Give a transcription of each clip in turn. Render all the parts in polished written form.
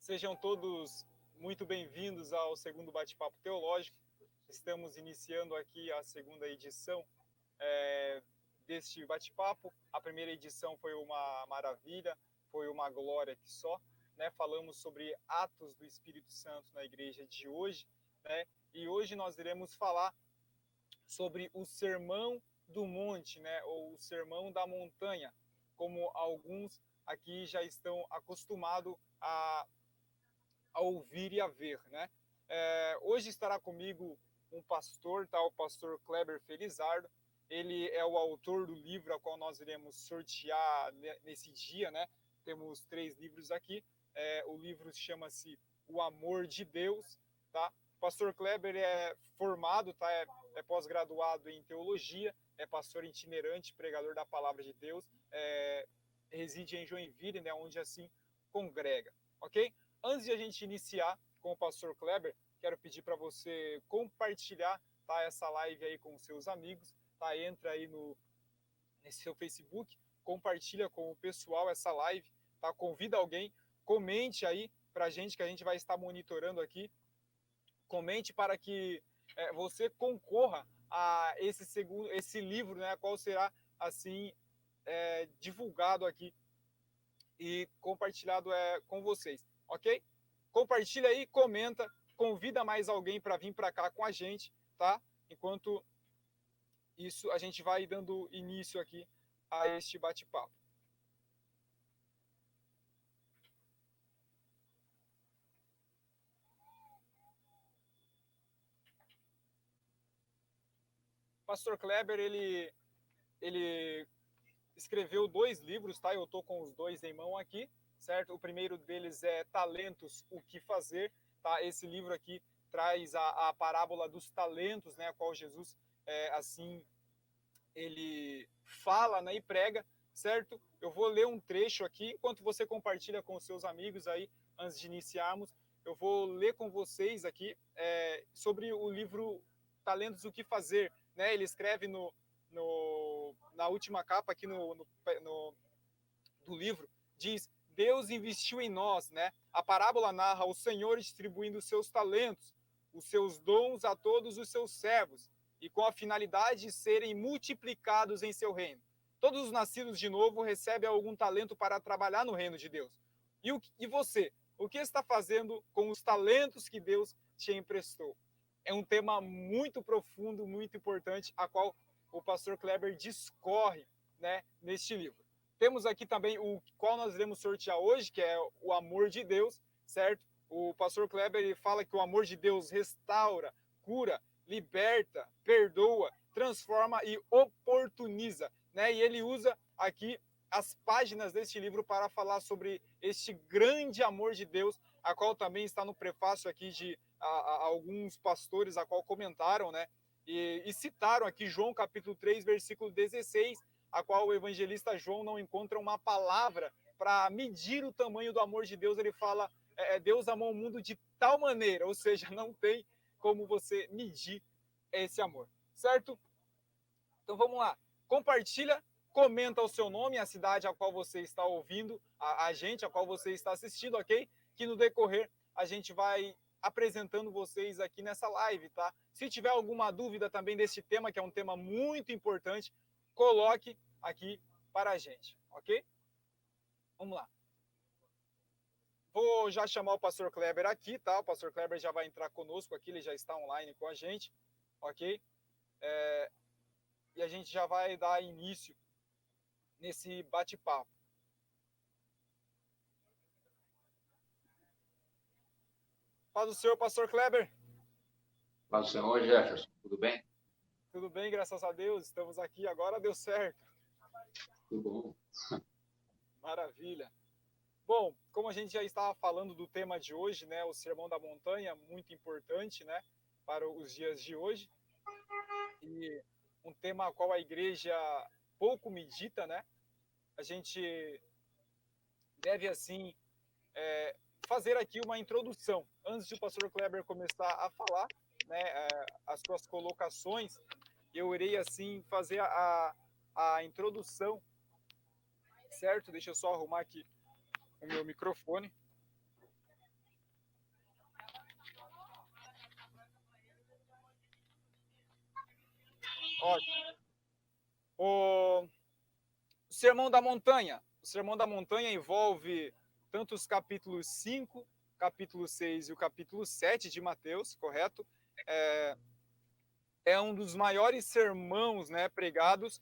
Sejam todos muito bem-vindos ao segundo bate-papo teológico. Estamos iniciando aqui a segunda edição deste bate-papo. A primeira edição foi uma maravilha, foi uma glória que só, né? Falamos sobre atos do Espírito Santo na igreja de hoje, né? E hoje nós iremos falar sobre o Sermão do Monte, né? Ou o Sermão da Montanha, como alguns aqui já estão acostumados a ouvir e a ver, né? Hoje estará comigo um pastor, tá? O pastor Kleber Felizardo. Ele é o autor do livro a qual nós iremos sortear nesse dia, né? Temos 3 livros aqui. O livro chama-se O Amor de Deus, tá? O pastor Kleber é formado, tá? É pós-graduado em teologia, é pastor itinerante, pregador da palavra de Deus, reside em Joinville, né? Onde assim congrega, ok? Antes de a gente iniciar com o pastor Kleber, quero pedir para você compartilhar, tá, essa live aí com os seus amigos, tá? Entra aí nesse seu Facebook, compartilha com o pessoal essa live, tá? Convida alguém, comente aí para a gente, que a gente vai estar monitorando aqui. Comente para que você concorra a esse livro, né? Qual será assim divulgado aqui e compartilhado com vocês, ok? Compartilha aí, comenta, convida mais alguém para vir para cá com a gente, tá? Enquanto isso, a gente vai dando início aqui a este bate-papo. Pastor Kleber, ele escreveu 2 livros, tá? Eu estou com os 2 em mão aqui, certo? O primeiro deles é Talentos, o que fazer, tá? Esse livro aqui traz a parábola dos talentos, né? A qual Jesus, assim, ele fala, né? E prega, certo? Eu vou ler um trecho aqui, enquanto você compartilha com os seus amigos aí, antes de iniciarmos, eu vou ler com vocês aqui sobre o livro Talentos, o que fazer, né? Ele escreve na última capa aqui do livro, diz: Deus investiu em nós, né? A parábola narra o Senhor distribuindo os seus talentos, os seus dons a todos os seus servos, e com a finalidade de serem multiplicados em seu reino. Todos os nascidos de novo recebem algum talento para trabalhar no reino de Deus. E você? O que está fazendo com os talentos que Deus te emprestou? É um tema muito profundo, muito importante, a qual o pastor Kleber discorre, né, neste livro. Temos aqui também o qual nós iremos sortear hoje, que é o amor de Deus, certo? O pastor Kleber ele fala que o amor de Deus restaura, cura, liberta, perdoa, transforma e oportuniza, né? E ele usa aqui as páginas deste livro para falar sobre este grande amor de Deus, a qual também está no prefácio aqui de alguns pastores, a qual comentaram, né? E citaram aqui João capítulo 3, versículo 16, a qual o evangelista João não encontra uma palavra para medir o tamanho do amor de Deus. Ele fala, Deus amou o mundo de tal maneira, ou seja, não tem como você medir esse amor, certo? Então vamos lá, compartilha, comenta o seu nome, a cidade a qual você está ouvindo, a gente, a qual você está assistindo, ok? Que no decorrer a gente vai apresentando vocês aqui nessa live, tá? Se tiver alguma dúvida também desse tema, que é um tema muito importante, coloque aqui para a gente, ok? Vamos lá. Vou já chamar o pastor Kleber aqui, tá? O pastor Kleber já vai entrar conosco aqui, ele já está online com a gente, ok? E a gente já vai dar início nesse bate-papo. Paz do Senhor, pastor Kleber. Paz do Senhor, Jefferson, tudo bem? Tudo bem, graças a Deus. Estamos aqui, agora deu certo. Tudo bom. Maravilha. Bom, como a gente já estava falando do tema de hoje, né, o Sermão da Montanha, muito importante, né, para os dias de hoje. E um tema a qual a igreja pouco medita, né? A gente deve, assim, fazer aqui uma introdução. Antes de o pastor Kleber começar a falar, né, as suas colocações, eu irei, assim, fazer a introdução, certo? Deixa eu só arrumar aqui o meu microfone. Ótimo. O Sermão da Montanha. O Sermão da Montanha envolve tanto os capítulos 5, capítulo 6 e o capítulo 7 de Mateus, correto? É um dos maiores sermãos, né, pregados,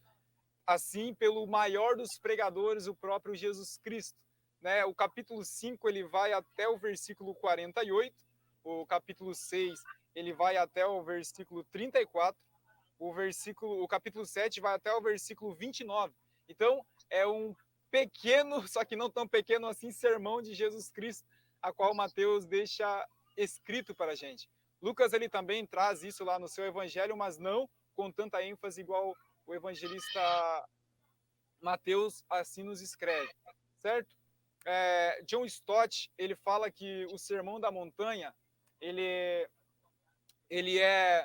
assim, pelo maior dos pregadores, o próprio Jesus Cristo. Né? O capítulo 5 ele vai até o versículo 48, o capítulo 6 ele vai até o versículo 34, o capítulo 7 vai até o versículo 29. Então, é um pequeno, só que não tão pequeno assim, sermão de Jesus Cristo, a qual Mateus deixa escrito para a gente. Lucas ele também traz isso lá no seu evangelho, mas não com tanta ênfase igual o evangelista Mateus assim nos escreve, certo? John Stott ele fala que o Sermão da Montanha ele é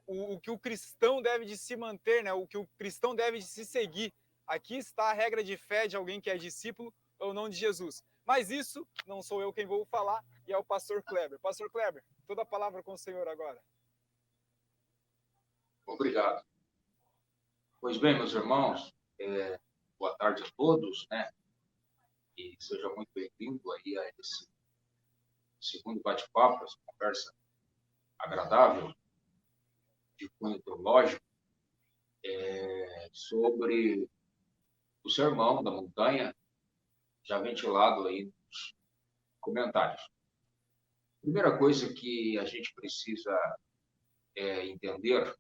o que o cristão deve de se manter, né? O que o cristão deve de se seguir. Aqui está a regra de fé de alguém que é discípulo ou não de Jesus. Mas isso não sou eu quem vou falar, e é o pastor Kleber. Pastor Kleber, toda a palavra com o senhor agora. Obrigado. Pois bem, meus irmãos, boa tarde a todos, né? E seja muito bem-vindo aí a esse segundo bate-papo, essa conversa agradável de cunho teológico sobre o Sermão da Montanha, já ventilado aí nos comentários. Primeira coisa que a gente precisa entender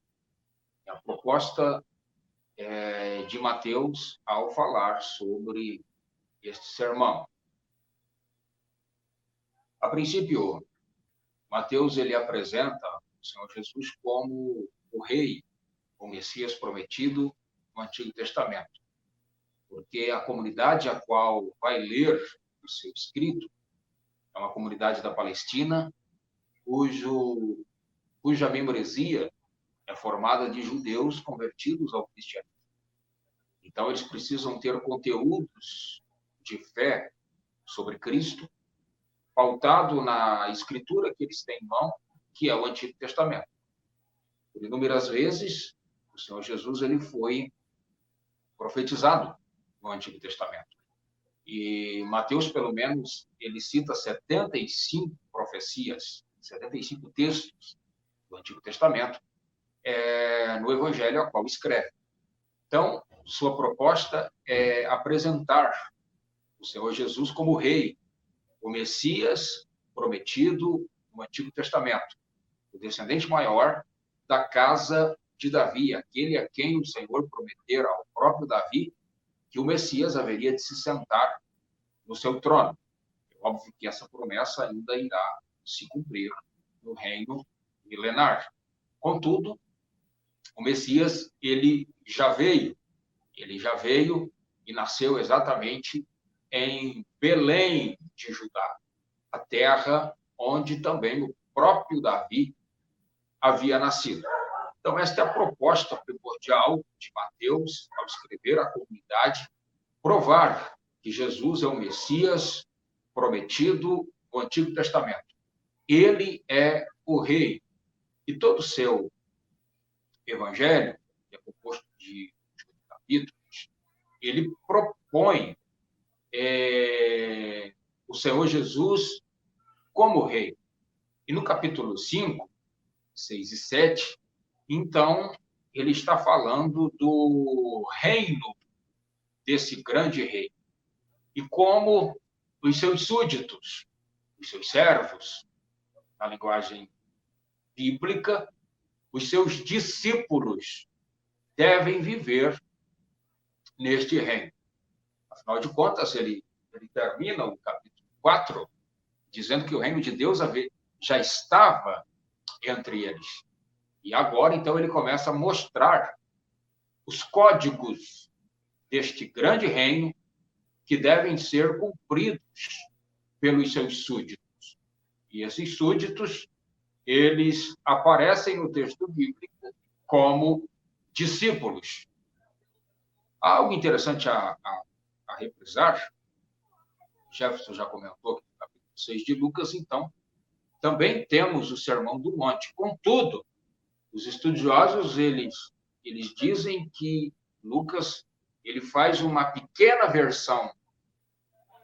é a proposta de Mateus ao falar sobre este sermão. A princípio, Mateus ele apresenta o Senhor Jesus como o rei, o Messias prometido no Antigo Testamento, porque a comunidade a qual vai ler o seu escrito é uma comunidade da Palestina, cuja membresia é formada de judeus convertidos ao cristianismo. Então, eles precisam ter conteúdos de fé sobre Cristo, pautado na escritura que eles têm em mão, que é o Antigo Testamento. Por inúmeras vezes, o Senhor Jesus ele foi profetizado no Antigo Testamento. E Mateus, pelo menos, ele cita 75 profecias, 75 textos do Antigo Testamento, no Evangelho a qual escreve. Então, sua proposta é apresentar o Senhor Jesus como rei, o Messias prometido no Antigo Testamento, o descendente maior da casa de Davi, aquele a quem o Senhor prometera ao próprio Davi que o Messias haveria de se sentar no seu trono. É óbvio que essa promessa ainda irá se cumprir no reino milenar. Contudo, o Messias, ele já veio e nasceu exatamente em Belém de Judá, a terra onde também o próprio Davi havia nascido. Então, esta é a proposta primordial de Mateus ao escrever à comunidade, provar que Jesus é o Messias prometido no Antigo Testamento. Ele é o rei. E todo o seu evangelho, que é composto de capítulos, ele propõe o Senhor Jesus como rei. E no capítulo 5, 6 e 7, então, ele está falando do reino desse grande rei. E como os seus súditos, os seus servos, na linguagem bíblica, os seus discípulos devem viver neste reino. Afinal de contas, ele termina o capítulo 4 dizendo que o reino de Deus já estava entre eles. E agora, então, ele começa a mostrar os códigos deste grande reino que devem ser cumpridos pelos seus súditos. E esses súditos, eles aparecem no texto bíblico como discípulos. Há algo interessante a reprisar. Jefferson já comentou aqui no capítulo 6 de Lucas, então, também temos o Sermão do Monte. Contudo, Os estudiosos, eles dizem que Lucas ele faz uma pequena versão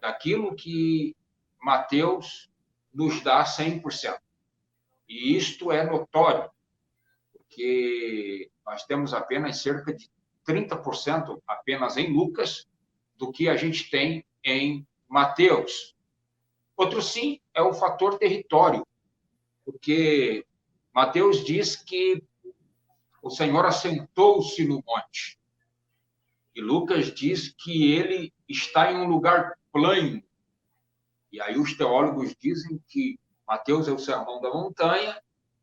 daquilo que Mateus nos dá 100%. E isto é notório, porque nós temos apenas cerca de 30% apenas em Lucas do que a gente tem em Mateus. Outro sim é o fator território, porque Mateus diz que o Senhor assentou-se no monte. E Lucas diz que ele está em um lugar plano. E aí os teólogos dizem que Mateus é o sermão da montanha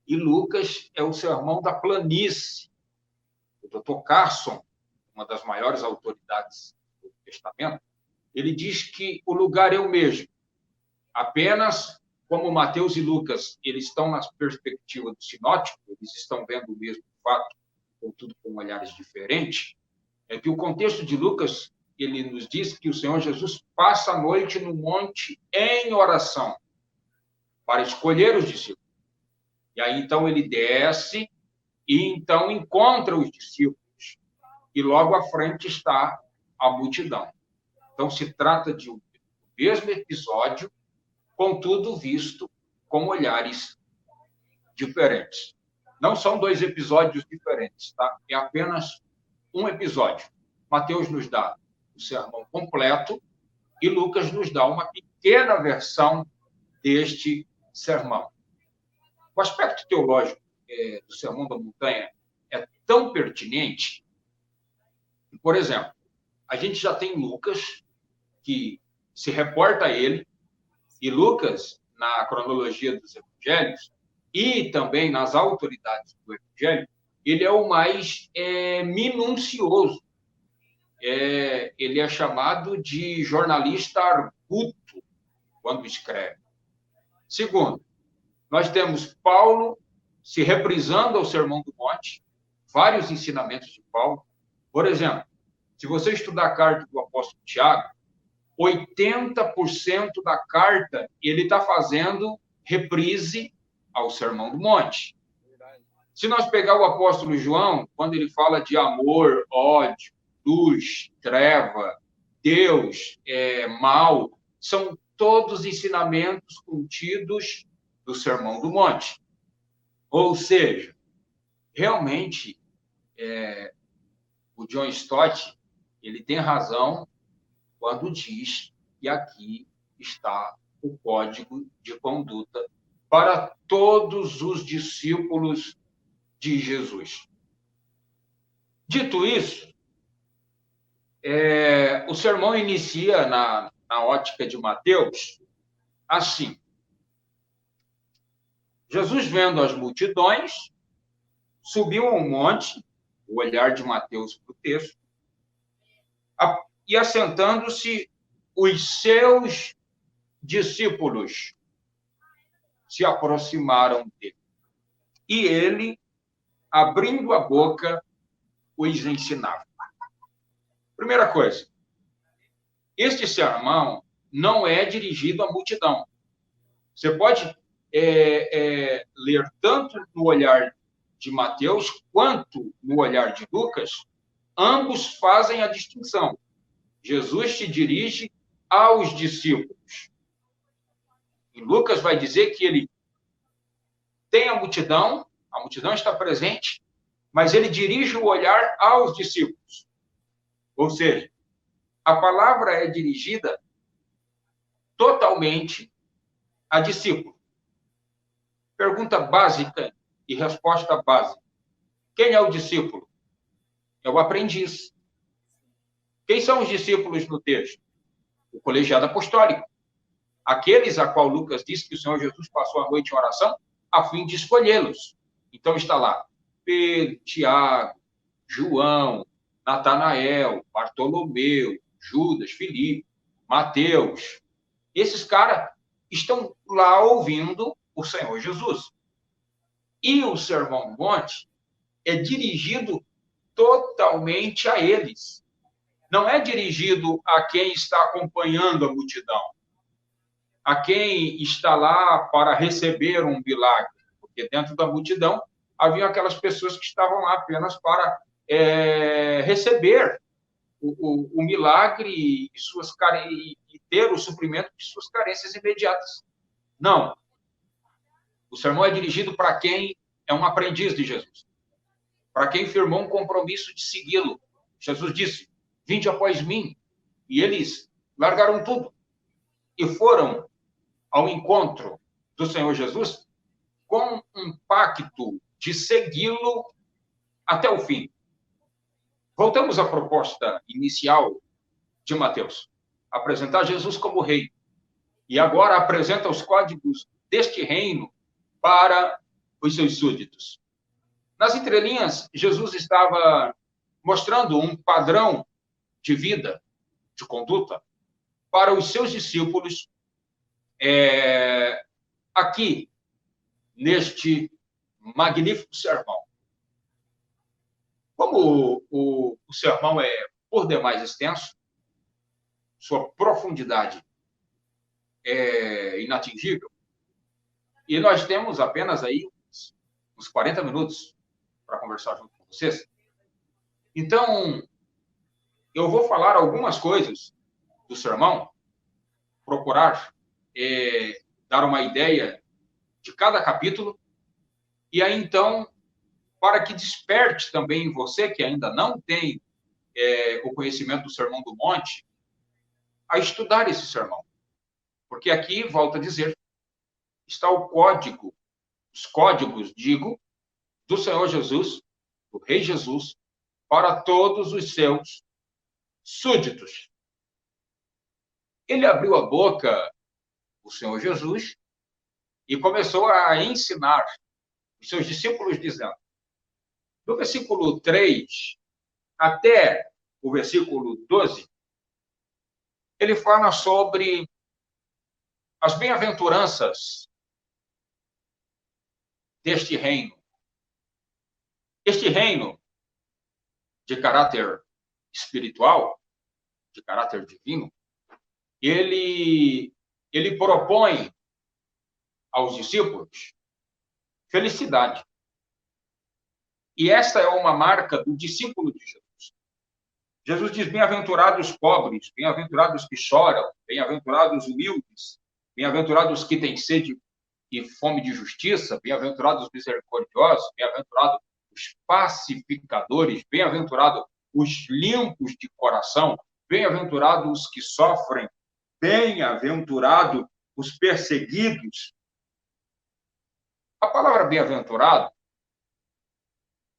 e Lucas é o sermão da planície. O Dr. Carson, uma das maiores autoridades do Testamento, ele diz que o lugar é o mesmo. Apenas como Mateus e Lucas eles estão na perspectiva do sinótico, eles estão vendo o mesmo fato, contudo com olhares diferentes, é que o contexto de Lucas ele nos diz que o Senhor Jesus passa a noite no monte em oração para escolher os discípulos. E aí, então, ele desce e, então, encontra os discípulos. E logo à frente está a multidão. Então, se trata de um mesmo episódio, contudo, visto com olhares diferentes. Não são dois episódios diferentes, tá? É apenas um episódio. Mateus nos dá o sermão completo e Lucas nos dá uma pequena versão deste sermão. O aspecto teológico do Sermão da Montanha é tão pertinente que, por exemplo, a gente já tem Lucas, que se reporta a ele, e Lucas, na cronologia dos evangelhos, e também nas autoridades do evangelho, ele é o mais minucioso. Ele é chamado de jornalista arguto quando escreve. Segundo, nós temos Paulo se reprisando ao Sermão do Monte, vários ensinamentos de Paulo. Por exemplo, se você estudar a carta do apóstolo Tiago, 80% da carta ele está fazendo reprise ao Sermão do Monte. Se nós pegar o apóstolo João, quando ele fala de amor, ódio, luz, treva, Deus, mal, são todos ensinamentos contidos do Sermão do Monte. Ou seja, realmente, o John Stott, ele tem razão quando diz que aqui está o código de conduta para todos os discípulos de Jesus. Dito isso, o sermão inicia na ótica de Mateus assim. Jesus, vendo as multidões, subiu ao monte, o olhar de Mateus para o texto, e assentando-se, os seus discípulos se aproximaram dele. E ele, abrindo a boca, os ensinava. Primeira coisa, este sermão não é dirigido à multidão. Você pode ler tanto no olhar de Mateus quanto no olhar de Lucas, ambos fazem a distinção. Jesus se dirige aos discípulos. E Lucas vai dizer que ele tem a multidão está presente, mas ele dirige o olhar aos discípulos. Ou seja, a palavra é dirigida totalmente a discípulo. Pergunta básica e resposta básica. Quem é o discípulo? É o aprendiz. Quem são os discípulos no texto? O colegiado apostólico. Aqueles a qual Lucas disse que o Senhor Jesus passou a noite em oração a fim de escolhê-los. Então está lá Pedro, Tiago, João, Natanael, Bartolomeu, Judas, Filipe, Mateus. Esses caras estão lá ouvindo o Senhor Jesus. E o Sermão do Monte é dirigido totalmente a eles. Não é dirigido a quem está acompanhando a multidão, a quem está lá para receber um milagre, porque dentro da multidão havia aquelas pessoas que estavam lá apenas para receber o milagre e ter o suprimento de suas carências imediatas. Não. O sermão é dirigido para quem é um aprendiz de Jesus, para quem firmou um compromisso de segui-lo. Jesus disse: vinde após mim. E eles largaram tudo e foram ao encontro do Senhor Jesus com um pacto de segui-lo até o fim. Voltamos à proposta inicial de Mateus: apresentar Jesus como rei. E agora apresenta os códigos deste reino para os seus súditos. Nas entrelinhas, Jesus estava mostrando um padrão de vida, de conduta, para os seus discípulos, aqui, neste magnífico sermão. Como o sermão é, por demais, extenso, sua profundidade é inatingível, e nós temos apenas aí uns 40 minutos para conversar junto com vocês. Então, eu vou falar algumas coisas do sermão, procurar dar uma ideia de cada capítulo, e aí, então, para que desperte também em você, que ainda não tem o conhecimento do Sermão do Monte, a estudar esse sermão. Porque aqui, volto a dizer, está o código, os códigos, digo, do Senhor Jesus, do Rei Jesus, para todos os seus súditos. Ele abriu a boca, o Senhor Jesus, e começou a ensinar os seus discípulos, dizendo, do versículo 3 até o versículo 12, ele fala sobre as bem-aventuranças deste reino. Este reino de caráter espiritual, de caráter divino, ele propõe aos discípulos felicidade. E esta é uma marca do discípulo de Jesus. Jesus diz, bem-aventurados os pobres, bem-aventurados que choram, bem-aventurados os humildes, bem-aventurados que têm sede e fome de justiça, bem-aventurados os misericordiosos, bem-aventurados os pacificadores, bem-aventurados os limpos de coração, bem-aventurados os que sofrem, bem-aventurados os perseguidos. A palavra bem-aventurado,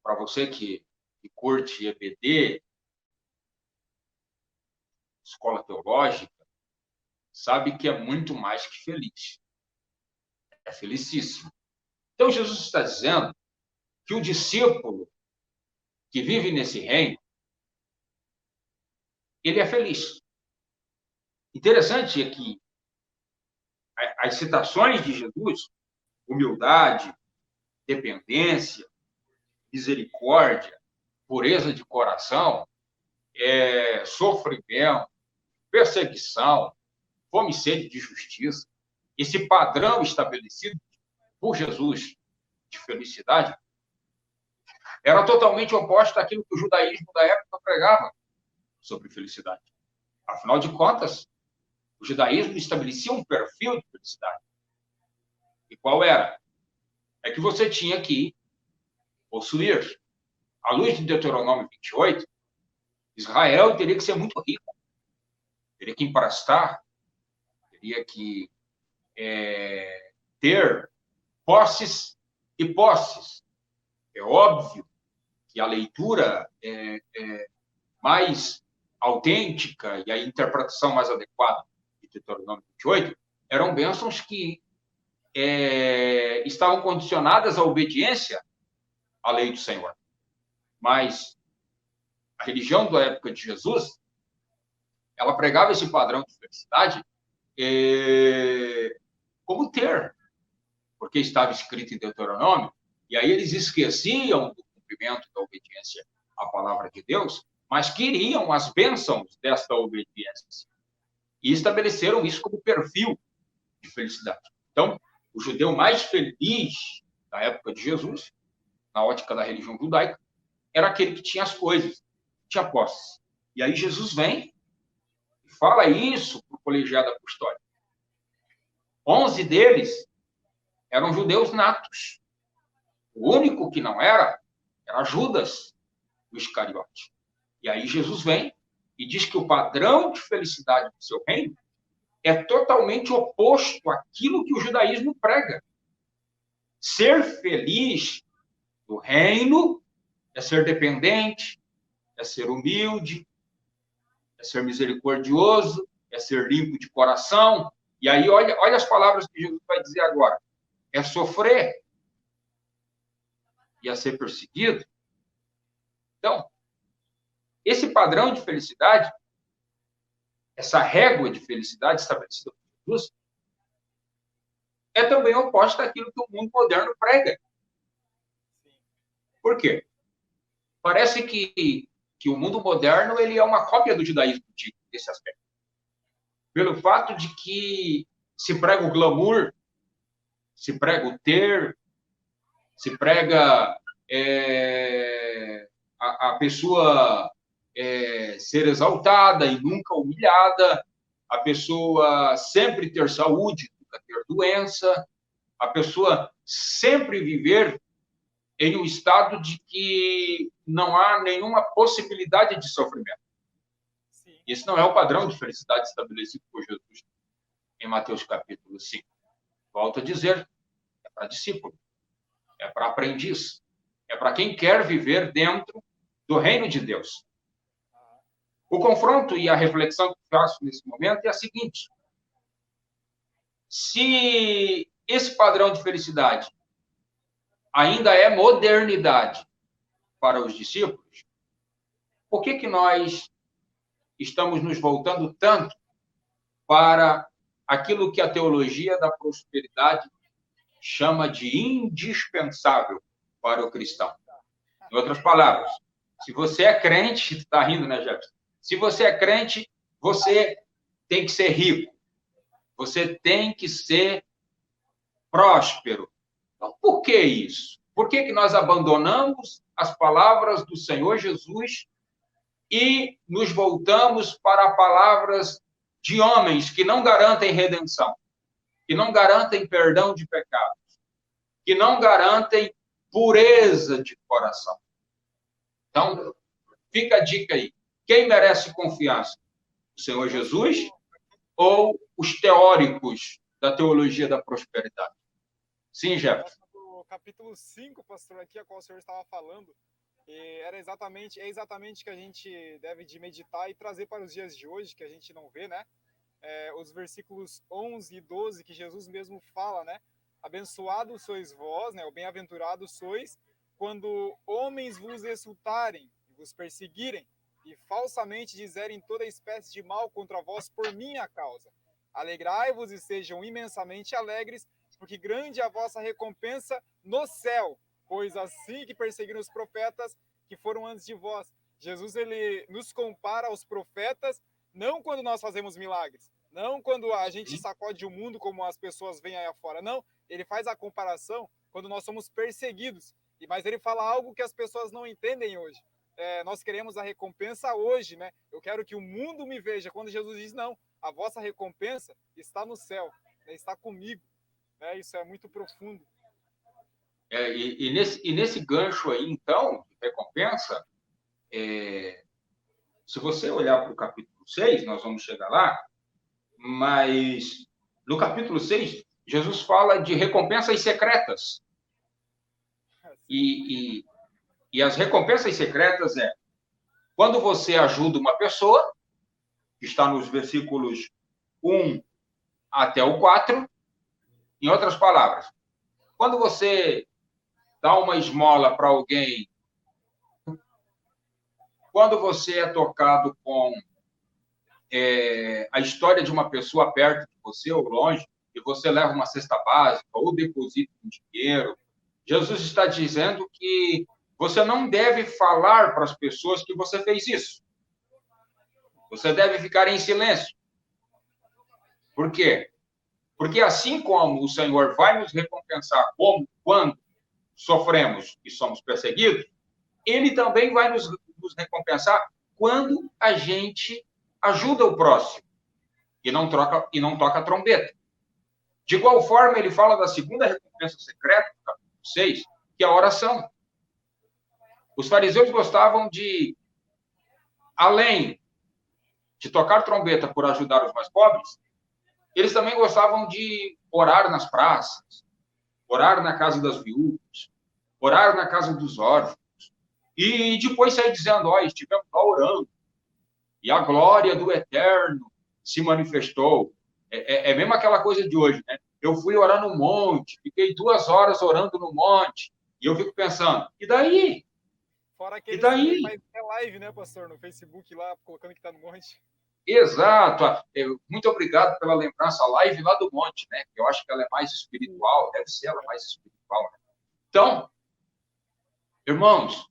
para você que curte EBD, escola teológica, sabe que é muito mais que feliz. É felicíssimo. Então, Jesus está dizendo que o discípulo que vive nesse reino, ele é feliz. Interessante é que as citações de Jesus, humildade, dependência, misericórdia, pureza de coração, sofrimento, perseguição, fome e sede de justiça, esse padrão estabelecido por Jesus de felicidade, era totalmente oposto àquilo que o judaísmo da época pregava sobre felicidade. Afinal de contas, o judaísmo estabelecia um perfil de felicidade. E qual era? É que você tinha que possuir. À luz de Deuteronômio 28, Israel teria que ser muito rico, teria que emprestar, teria que ter posses e posses. É óbvio que a leitura mais autêntica e a interpretação mais adequada de Deuteronômio 28 eram bênçãos que estavam condicionadas à obediência à lei do Senhor. Mas a religião da época de Jesus, ela pregava esse padrão de felicidade como ter, porque estava escrito em Deuteronômio, e aí eles esqueciam do cumprimento da obediência à palavra de Deus, mas queriam as bênçãos desta obediência. E estabeleceram isso como perfil de felicidade. Então, o judeu mais feliz da época de Jesus na ótica da religião judaica, era aquele que tinha as coisas, tinha posse. E aí Jesus vem e fala isso para o colegiado apostólico. 11 deles eram judeus natos. O único que não era Judas, o Iscariote. E aí Jesus vem e diz que o padrão de felicidade do seu reino é totalmente oposto àquilo que o judaísmo prega. Ser feliz no reino é ser dependente, é ser humilde, é ser misericordioso, é ser limpo de coração. E aí, olha as palavras que Jesus vai dizer agora. É sofrer e é ser perseguido. Então, esse padrão de felicidade, essa régua de felicidade estabelecida por Jesus, é também oposta àquilo que o mundo moderno prega. Por quê? Parece que o mundo moderno ele é uma cópia do judaísmo antigo, nesse aspecto. Pelo fato de que se prega o glamour, se prega o ter, se prega a pessoa ser exaltada e nunca humilhada, a pessoa sempre ter saúde, nunca ter doença, a pessoa sempre viver em um estado de que não há nenhuma possibilidade de sofrimento. Sim. Esse não é o padrão de felicidade estabelecido por Jesus em Mateus capítulo 5. Volto a dizer, é para discípulo, é para aprendiz, é para quem quer viver dentro do reino de Deus. O confronto e a reflexão que faço nesse momento é a seguinte: se esse padrão de felicidade ainda é modernidade para os discípulos, por que nós estamos nos voltando tanto para aquilo que a teologia da prosperidade chama de indispensável para o cristão? Em outras palavras, se você é crente, está rindo, né, Jefferson? Se você é crente, você tem que ser rico. Você tem que ser próspero. Então, por que isso? Por que nós abandonamos as palavras do Senhor Jesus e nos voltamos para palavras de homens que não garantem redenção, que não garantem perdão de pecados, que não garantem pureza de coração? Então, fica a dica aí. Quem merece confiança? O Senhor Jesus ou os teóricos da teologia da prosperidade? Sim, Jefferson. No capítulo 5, pastor, aqui, a qual o senhor estava falando, é exatamente que a gente deve de meditar e trazer para os dias de hoje, que a gente não vê, né? Os versículos 11 e 12, que Jesus mesmo fala, né? Abençoados sois vós, né? Ou bem-aventurados sois, quando homens vos insultarem, vos perseguirem, e falsamente dizerem toda espécie de mal contra vós por minha causa. Alegrai-vos e sejam imensamente alegres, porque grande é a vossa recompensa no céu, pois assim que perseguiram os profetas que foram antes de vós. Jesus, ele nos compara aos profetas, não quando nós fazemos milagres, não quando a gente sacode o mundo como as pessoas veem aí afora, não. Ele faz a comparação quando nós somos perseguidos, mas ele fala algo que as pessoas não entendem hoje. Nós queremos a recompensa hoje, né? Eu quero que o mundo me veja. Quando Jesus diz, não, a vossa recompensa está no céu, né? Está comigo. Né? Isso é muito profundo. E nesse gancho aí, então, de recompensa, se você olhar para o capítulo 6, nós vamos chegar lá, mas no capítulo 6, Jesus fala de recompensas secretas. E as recompensas secretas quando você ajuda uma pessoa, que está nos versículos 1 até o 4, em outras palavras, quando você dá uma esmola para alguém, quando você é tocado com a história de uma pessoa perto de você ou longe, e você leva uma cesta básica ou deposita um dinheiro, Jesus está dizendo que você não deve falar para as pessoas que você fez isso. Você deve ficar em silêncio. Por quê? Porque assim como o Senhor vai nos recompensar, como quando sofremos e somos perseguidos, ele também vai nos recompensar quando a gente ajuda o próximo e não toca a trombeta. De igual forma, ele fala da segunda recompensa secreta, capítulo 6, que é a oração. Os fariseus gostavam de, além de tocar trombeta por ajudar os mais pobres, eles também gostavam de orar nas praças, orar na casa das viúvas, orar na casa dos órfãos, e depois sair dizendo, estivemos lá orando, e a glória do Eterno se manifestou. É mesmo aquela coisa de hoje, né? Eu fui orar no monte, fiquei 2 horas orando no monte, e eu fico pensando, e daí? Fora aquele E daí? que faz live, né, pastor, no Facebook lá, colocando que está no monte. Exato. Muito obrigado pela lembrança, a live lá do monte, né? Eu acho que ela é mais espiritual, deve ser ela mais espiritual. Né? Então, irmãos,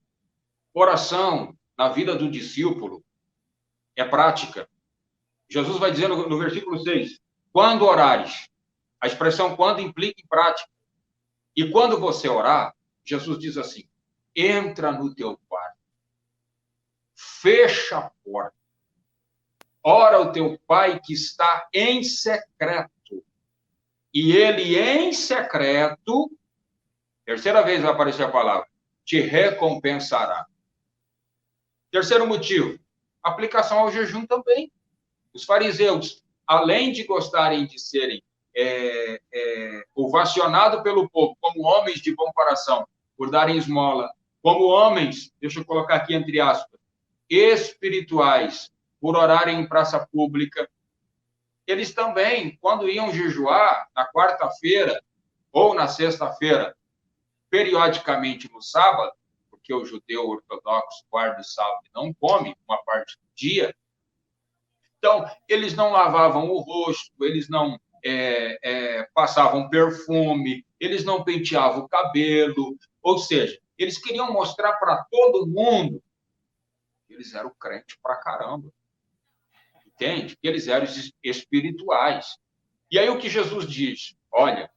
oração na vida do discípulo é prática. Jesus vai dizer no versículo 6, quando orares, a expressão quando implica em prática. E quando você orar, Jesus diz assim, entra no teu quarto, fecha a porta, ora ao teu pai que está em secreto, e ele em secreto, terceira vez vai aparecer a palavra, te recompensará. Terceiro motivo, aplicação ao jejum também. Os fariseus, além de gostarem de serem ovacionados pelo povo como homens de bom coração, por darem esmola, como homens, deixa eu colocar aqui entre aspas, espirituais, por orarem em praça pública, eles também, quando iam jejuar na quarta-feira ou na sexta-feira, periodicamente no sábado, porque o judeu ortodoxo guarda o sábado e não come uma parte do dia, então, eles não lavavam o rosto, eles não passavam perfume, eles não penteavam o cabelo, ou seja, eles queriam mostrar para todo mundo que eles eram crentes pra caramba, entende? Que eles eram espirituais. E aí o que Jesus diz? Olha,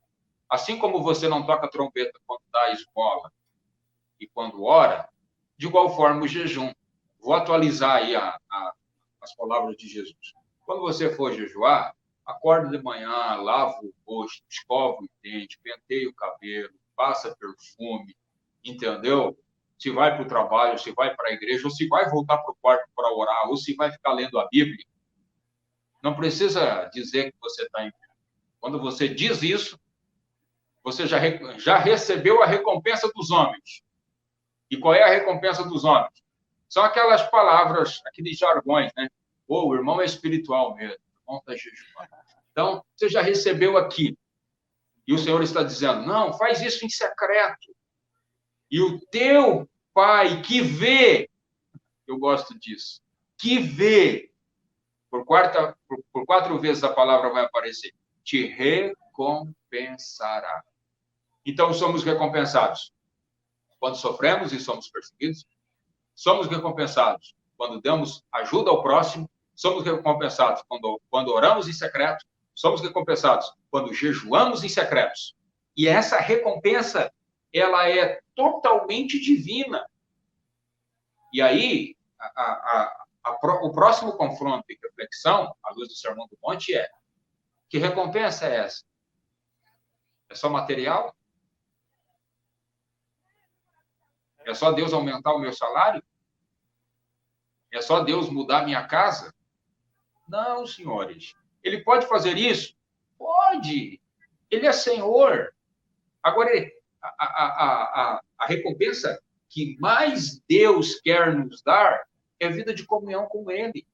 assim como você não toca trombeta quando dá esmola e quando ora, de igual forma o jejum. Vou atualizar aí as palavras de Jesus. Quando você for jejuar, acorda de manhã, lava o rosto, escova o dente, penteia o cabelo, passa perfume, entendeu? Se vai para o trabalho, se vai para a igreja, ou se vai voltar para o quarto para orar, ou se vai ficar lendo a Bíblia, não precisa dizer que você está em pé. Quando você diz isso, você já recebeu a recompensa dos homens. E qual é a recompensa dos homens? São aquelas palavras, aqueles jargões, né? O irmão é espiritual mesmo, o irmão está jejuando. Então, você já recebeu aqui. E o Senhor está dizendo, não, faz isso em secreto. E o teu pai que vê, eu gosto disso, que vê, por 4 vezes a palavra vai aparecer, te recompensará. Então, somos recompensados quando sofremos e somos perseguidos, somos recompensados quando damos ajuda ao próximo, somos recompensados quando oramos em secreto, somos recompensados quando jejuamos em secretos. E essa recompensa, ela é totalmente divina. E aí, o próximo confronto e reflexão, à luz do Sermão do Monte, é: que recompensa é essa? É só material? É só Deus aumentar o meu salário? É só Deus mudar minha casa? Não, senhores. Ele pode fazer isso? Pode. Ele é Senhor. Agora, a recompensa que mais Deus quer nos dar é vida de comunhão com Ele.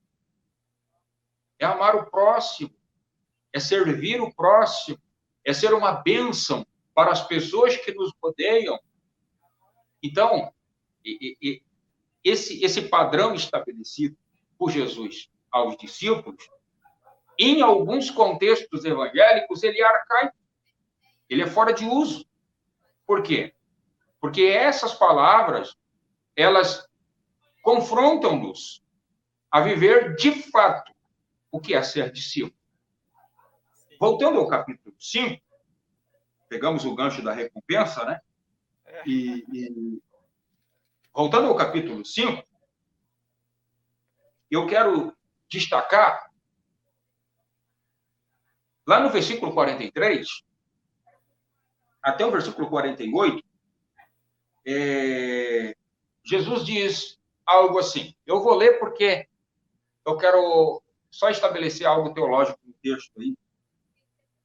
É amar o próximo. É servir o próximo. É ser uma bênção para as pessoas que nos rodeiam. Então, esse padrão estabelecido por Jesus aos discípulos, em alguns contextos evangélicos, ele é arcaico, ele é fora de uso. Por quê? Porque essas palavras, elas confrontam-nos a viver de fato o que é ser discípulo. Voltando ao capítulo 5, pegamos o gancho da recompensa, né? E voltando ao capítulo 5, eu quero destacar, lá no versículo 43, até o versículo 48, Jesus diz algo assim. Eu vou ler porque eu quero só estabelecer algo teológico no texto aí.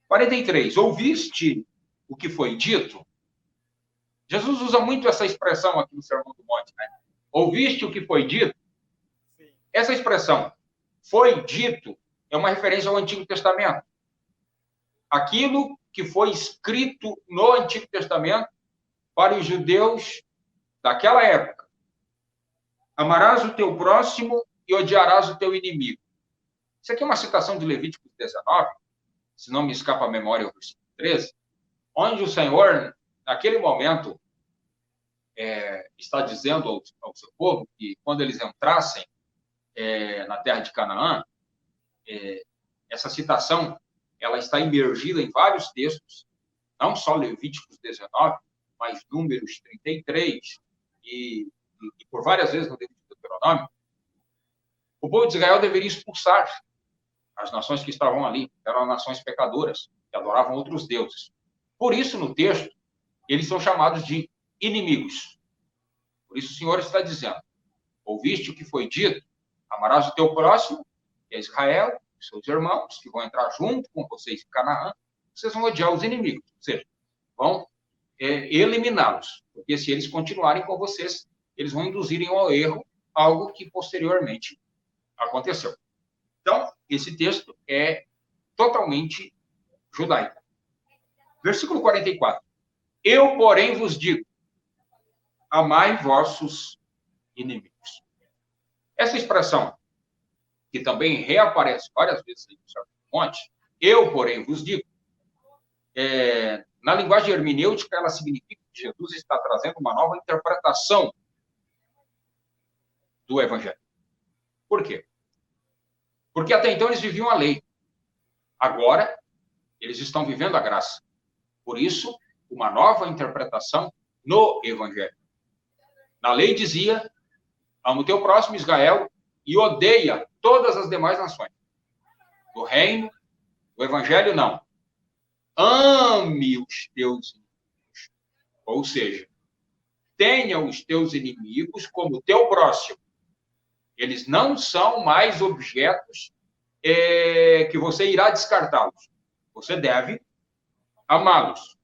43. Ouviste o que foi dito? Jesus usa muito essa expressão aqui no Sermão do Monte, né? Ouviste o que foi dito? Sim. Essa expressão, foi dito, é uma referência ao Antigo Testamento. Aquilo que foi escrito no Antigo Testamento para os judeus daquela época. Amarás o teu próximo e odiarás o teu inimigo. Isso aqui é uma citação de Levítico 19, se não me escapa a memória, o versículo 13, onde o Senhor, naquele momento, está dizendo ao seu povo que quando eles entrassem na terra de Canaã, essa citação ela está imergida em vários textos, não só Levíticos 19, mas Números 33 e por várias vezes no livro de Deuteronômio. O povo de Israel deveria expulsar as nações que estavam ali, eram nações pecadoras, que adoravam outros deuses. Por isso, no texto, eles são chamados de inimigos. Por isso o Senhor está dizendo, ouviste o que foi dito? Amarás o teu próximo, que é Israel, seus irmãos, que vão entrar junto com vocês em Canaã, vocês vão odiar os inimigos, ou seja, vão eliminá-los, porque se eles continuarem com vocês, eles vão induzirem ao erro algo que posteriormente aconteceu. Então, esse texto é totalmente judaico. Versículo 44. Eu, porém, vos digo, amai vossos inimigos. Essa expressão, que também reaparece várias vezes no Sermão do Monte, eu, porém, vos digo, na linguagem hermenêutica, ela significa que Jesus está trazendo uma nova interpretação do Evangelho. Por quê? Porque até então eles viviam a lei. Agora, eles estão vivendo a graça. Por isso, uma nova interpretação no Evangelho. Na lei dizia, ama o teu próximo, Israel, e odeia todas as demais nações. Do reino, do Evangelho, não. Ame os teus inimigos. Ou seja, tenha os teus inimigos como teu próximo. Eles não são mais objetos que você irá descartá-los. Você deve amá-los.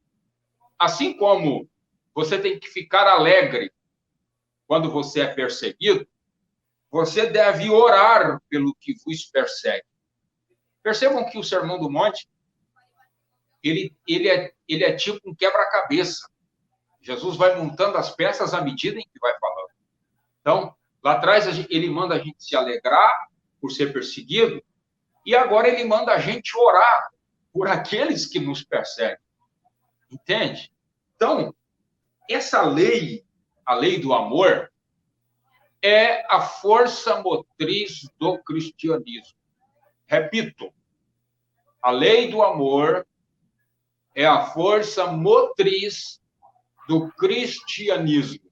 Assim como você tem que ficar alegre quando você é perseguido, você deve orar pelo que vos persegue. Percebam que o Sermão do Monte, ele é tipo um quebra-cabeça. Jesus vai montando as peças à medida em que vai falando. Então, lá atrás, ele manda a gente se alegrar por ser perseguido, e agora ele manda a gente orar por aqueles que nos perseguem. Entende? Então, essa lei, a lei do amor, é a força motriz do cristianismo. Repito, a lei do amor é a força motriz do cristianismo.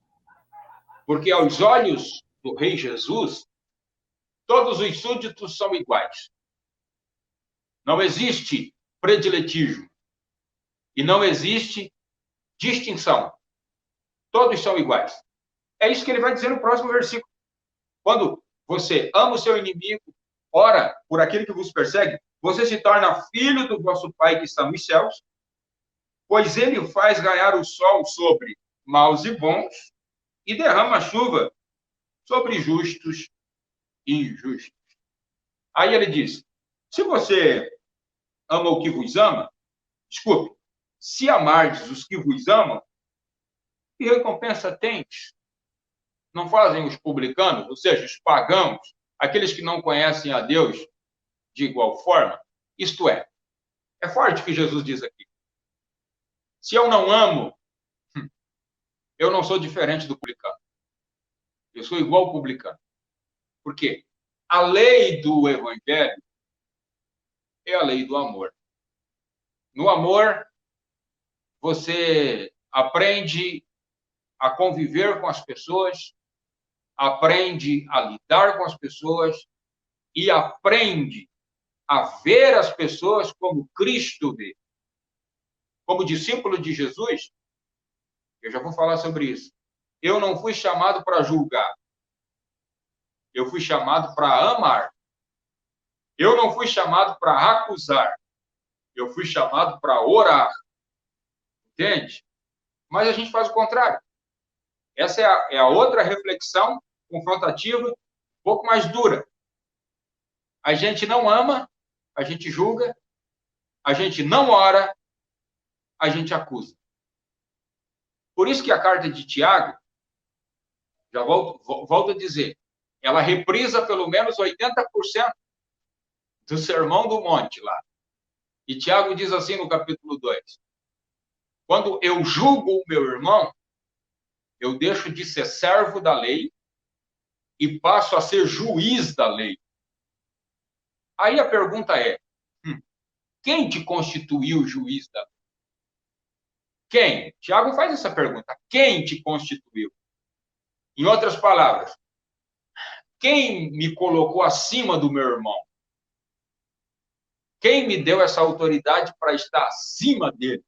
Porque aos olhos do Rei Jesus, todos os súditos são iguais. Não existe prediletismo. E não existe distinção. Todos são iguais. É isso que ele vai dizer no próximo versículo. Quando você ama o seu inimigo, ora por aquele que vos persegue, você se torna filho do vosso Pai que está nos céus, pois ele faz raiar o sol sobre maus e bons e derrama chuva sobre justos e injustos. Aí ele diz, se você ama o que vos ama, desculpe, se amardes os que vos amam, que recompensa tendes? Não fazem os publicanos, ou seja, os pagãos, aqueles que não conhecem a Deus de igual forma? Isto é forte o que Jesus diz aqui. Se eu não amo, eu não sou diferente do publicano. Eu sou igual ao publicano. Por quê? A lei do Evangelho é a lei do amor. No amor, você aprende a conviver com as pessoas, aprende a lidar com as pessoas e aprende a ver as pessoas como Cristo vê. Como discípulo de Jesus, eu já vou falar sobre isso. Eu não fui chamado para julgar. Eu fui chamado para amar. Eu não fui chamado para acusar. Eu fui chamado para orar. Entende? Mas a gente faz o contrário. Essa é a outra reflexão confrontativa, um pouco mais dura. A gente não ama, a gente julga, a gente não ora, a gente acusa. Por isso que a carta de Tiago, já volto a dizer, ela reprisa pelo menos 80% do Sermão do Monte lá. E Tiago diz assim no capítulo 2, quando eu julgo o meu irmão, eu deixo de ser servo da lei e passo a ser juiz da lei. Aí a pergunta é, quem te constituiu juiz da lei? Quem? Tiago faz essa pergunta. Quem te constituiu? Em outras palavras, quem me colocou acima do meu irmão? Quem me deu essa autoridade para estar acima dele?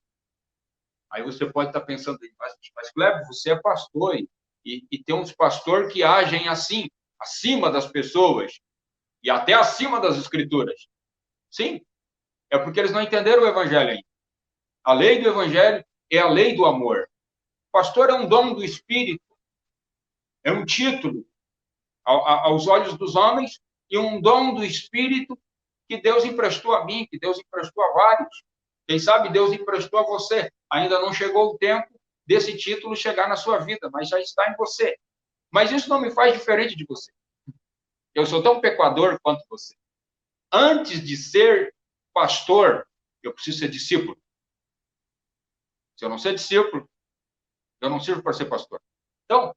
Aí você pode estar pensando, mas Kleber, você é pastor e tem uns pastores que agem assim, acima das pessoas e até acima das escrituras. Sim, é porque eles não entenderam o evangelho ainda. A lei do evangelho é a lei do amor. Pastor é um dom do Espírito, é um título aos olhos dos homens e um dom do Espírito que Deus emprestou a mim, que Deus emprestou a vários. Quem sabe Deus emprestou a você. Ainda não chegou o tempo desse título chegar na sua vida, mas já está em você. Mas isso não me faz diferente de você. Eu sou tão pecador quanto você. Antes de ser pastor, eu preciso ser discípulo. Se eu não ser discípulo, eu não sirvo para ser pastor. Então,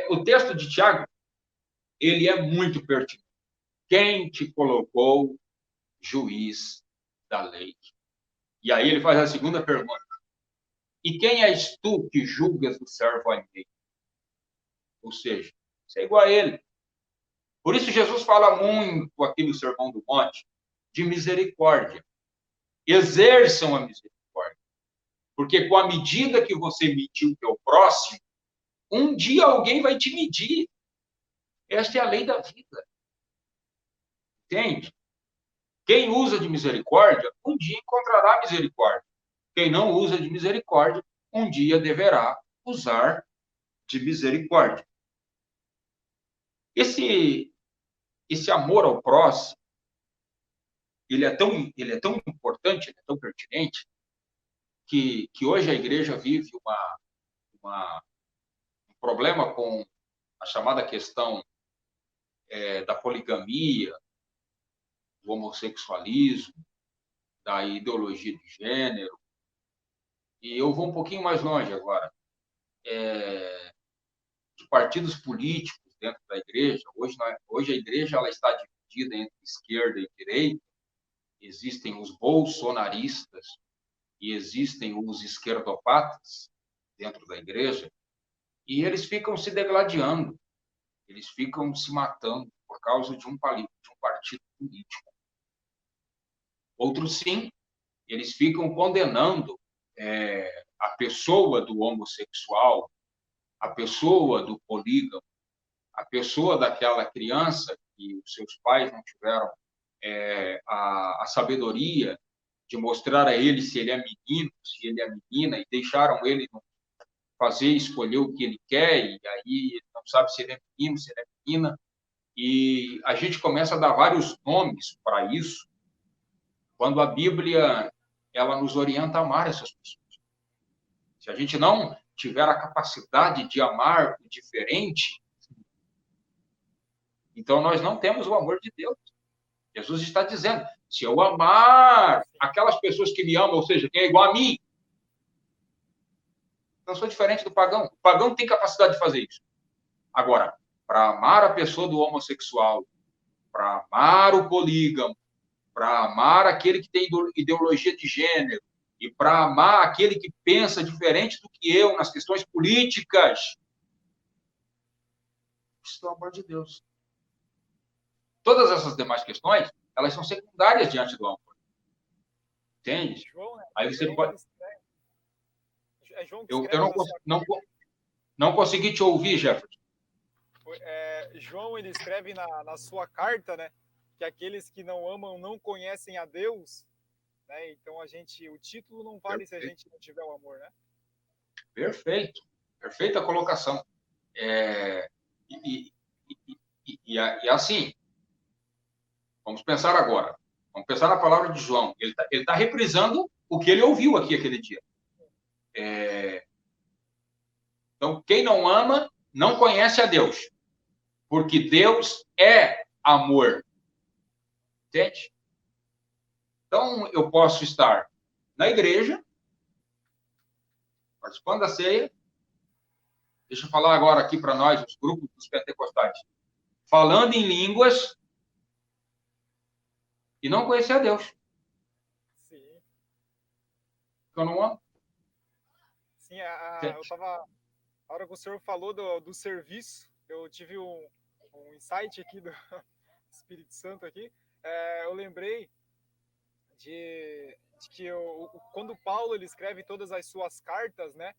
o texto de Tiago, ele é muito pertinente. Quem te colocou juiz da lei? E aí ele faz a segunda pergunta. E quem és tu que julgas o servo alheio? Ou seja, você é igual a ele. Por isso Jesus fala muito aqui no Sermão do Monte de misericórdia. Exerçam a misericórdia. Porque com a medida que você mediu o teu próximo, um dia alguém vai te medir. Esta é a lei da vida. Entende? Quem usa de misericórdia, um dia encontrará misericórdia. Quem não usa de misericórdia, um dia deverá usar de misericórdia. Esse amor ao próximo, ele é tão importante, ele é tão pertinente, que hoje a igreja vive um problema com a chamada questão da poligamia, do homossexualismo, da ideologia de gênero. E eu vou um pouquinho mais longe agora. De partidos políticos dentro da igreja. Hoje a igreja ela está dividida entre esquerda e direita. Existem os bolsonaristas e existem os esquerdopatas dentro da igreja. E eles ficam se degladiando. Eles ficam se matando por causa de um partido político. Outros, sim, eles ficam condenando a pessoa do homossexual, a pessoa do polígamo, a pessoa daquela criança que os seus pais não tiveram a sabedoria de mostrar a ele se ele é menino, se ele é menina, e deixaram ele escolher o que ele quer, e aí ele não sabe se ele é menino, se ele é menina, e a gente começa a dar vários nomes para isso, quando a Bíblia ela nos orienta a amar essas pessoas. Se a gente não tiver a capacidade de amar o diferente, então nós não temos o amor de Deus. Jesus está dizendo, se eu amar aquelas pessoas que me amam, ou seja, quem é igual a mim, eu sou diferente do pagão. O pagão tem capacidade de fazer isso. Agora, para amar a pessoa do homossexual, para amar o polígamo, para amar aquele que tem ideologia de gênero, e para amar aquele que pensa diferente do que eu nas questões políticas. Isso é o amor de Deus. Todas essas demais questões, elas são secundárias diante do amor. Entende? João, né? Aí você João, pode... É João que Eu escreve não consegui te ouvir, Jefferson. João, ele escreve na sua carta, né, que aqueles que não amam não conhecem a Deus, né? Então o título não vale se a gente não tiver o amor, né? Perfeito. Perfeita colocação. E assim, vamos pensar agora. Vamos pensar na palavra de João. Ele tá reprisando o que ele ouviu aqui aquele dia. Então, quem não ama, não conhece a Deus. Porque Deus é amor. Entende? Então, eu posso estar na igreja, participando da ceia. Deixa eu falar agora aqui para nós, os grupos dos pentecostais. Falando em línguas e não conhecer a Deus. Sim. Eu não amo. Sim, eu tava... A hora que o senhor falou do serviço, eu tive um insight aqui do Espírito Santo aqui. Eu lembrei de que quando Paulo ele escreve todas as suas cartas, né?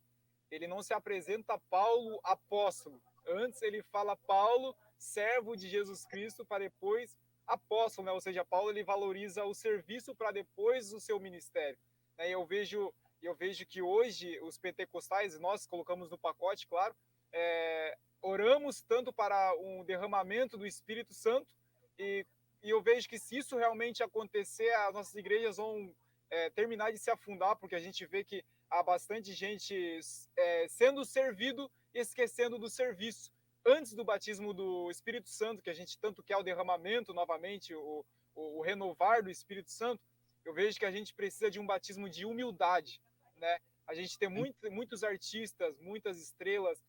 Ele não se apresenta Paulo apóstolo. Antes ele fala Paulo, servo de Jesus Cristo, para depois apóstolo, né? Ou seja, Paulo ele valoriza o serviço para depois o seu ministério. E eu vejo que hoje os pentecostais, nós colocamos no pacote, claro, oramos tanto para um derramamento do Espírito Santo e eu vejo que se isso realmente acontecer, as nossas igrejas vão terminar de se afundar, porque a gente vê que há bastante gente sendo servido e esquecendo do serviço. Antes do batismo do Espírito Santo, que a gente tanto quer o derramamento novamente, o renovar do Espírito Santo, eu vejo que a gente precisa de um batismo de humildade, né? A gente tem muitos artistas, muitas estrelas,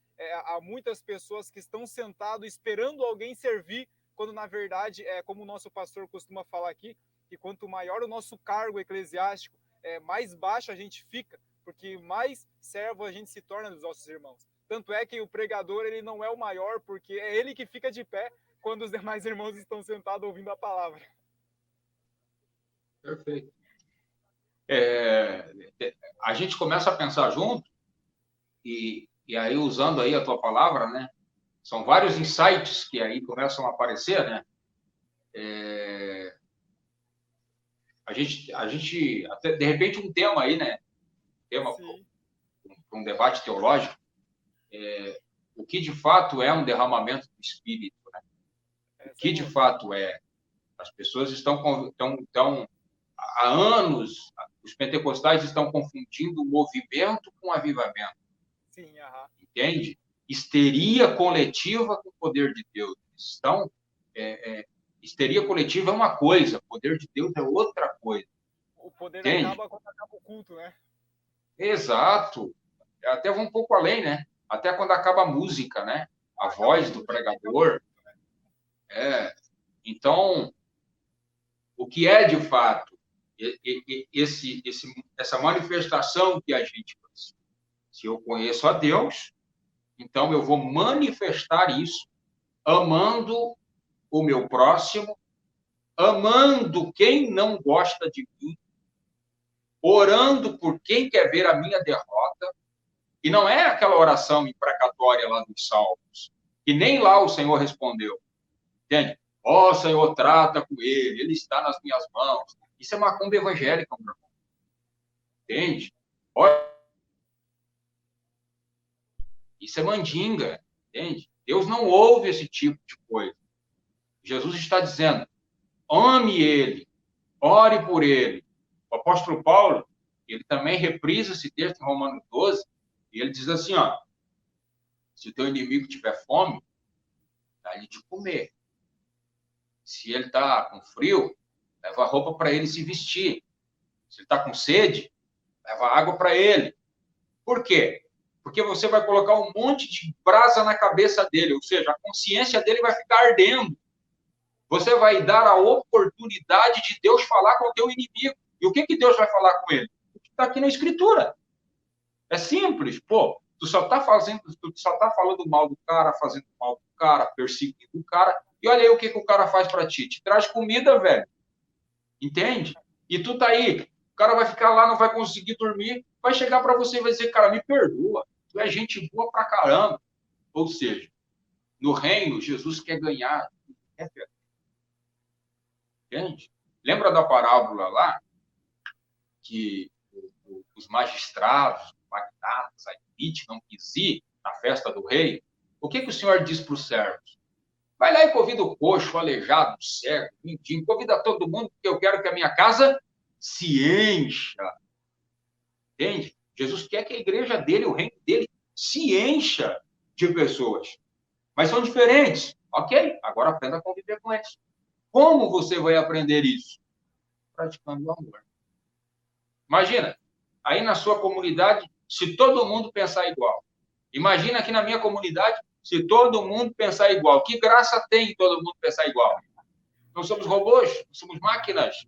há muitas pessoas que estão sentados esperando alguém servir, quando na verdade, como o nosso pastor costuma falar aqui, que quanto maior o nosso cargo eclesiástico, mais baixo a gente fica, porque mais servo a gente se torna dos nossos irmãos. Tanto é que o pregador ele não é o maior, porque é ele que fica de pé quando os demais irmãos estão sentados ouvindo a palavra. Perfeito. A gente começa a pensar junto, e aí usando aí a tua palavra, né? São vários insights que aí começam a aparecer, né? A gente até, de repente, um tema aí, né? Tema para um debate teológico, o que de fato é um derramamento do Espírito, né? O que de fato é? As pessoas estão há anos, os pentecostais estão confundindo o movimento com o avivamento. Sim, entende? Histeria coletiva com o poder de Deus. Então, histeria coletiva é uma coisa, o poder de Deus é outra coisa. O poder entende? Acaba quando acaba o culto, né? Exato. Até vou um pouco além, né? Até quando acaba a música, né? A voz do pregador. Então, o que é de fato essa manifestação que a gente precisa? Se eu conheço a Deus, então eu vou manifestar isso amando o meu próximo, amando quem não gosta de mim, orando por quem quer ver a minha derrota. E não é aquela oração imprecatória lá dos Salmos, que nem lá o Senhor respondeu. Entende? Ó, Senhor, trata com ele está nas minhas mãos. Isso é macumba evangélica, meu irmão. Entende? Isso é mandinga, entende? Deus não ouve esse tipo de coisa. Jesus está dizendo, ame ele, ore por ele. O apóstolo Paulo, ele também reprisa esse texto em Romanos 12, e ele diz assim, ó, se o teu inimigo tiver fome, dá-lhe de comer. Se ele está com frio, leva roupa para ele se vestir. Se ele está com sede, leva água para ele. Por quê? Porque você vai colocar um monte de brasa na cabeça dele, ou seja, a consciência dele vai ficar ardendo. Você vai dar a oportunidade de Deus falar com o teu inimigo. E o que Deus vai falar com ele? Está aqui na Escritura. É simples, pô. Tu só tá falando mal do cara, fazendo mal do cara, perseguindo o cara. E olha aí o que o cara faz para ti. Te traz comida, velho. Entende? E tu tá aí. O cara vai ficar lá, não vai conseguir dormir. Vai chegar para você e vai dizer, cara, me perdoa. Tu é gente boa pra caramba. Ou seja, no reino, Jesus quer ganhar. Entende? Lembra da parábola lá? Que os magistrados, os magnatas, a elite não quis ir na festa do rei. O que o Senhor diz para os servos? Vai lá e convida o coxo, o aleijado, o cego, o mendigo, convida todo mundo, porque eu quero que a minha casa se encha. Entende? Jesus quer que a igreja dele, o reino dele, se encha de pessoas. Mas são diferentes. Ok, agora aprenda a conviver com eles. Como você vai aprender isso? Praticando o amor. Imagina, aí na sua comunidade, se todo mundo pensar igual. Imagina aqui na minha comunidade, se todo mundo pensar igual. Que graça tem todo mundo pensar igual? Não somos robôs, não somos máquinas.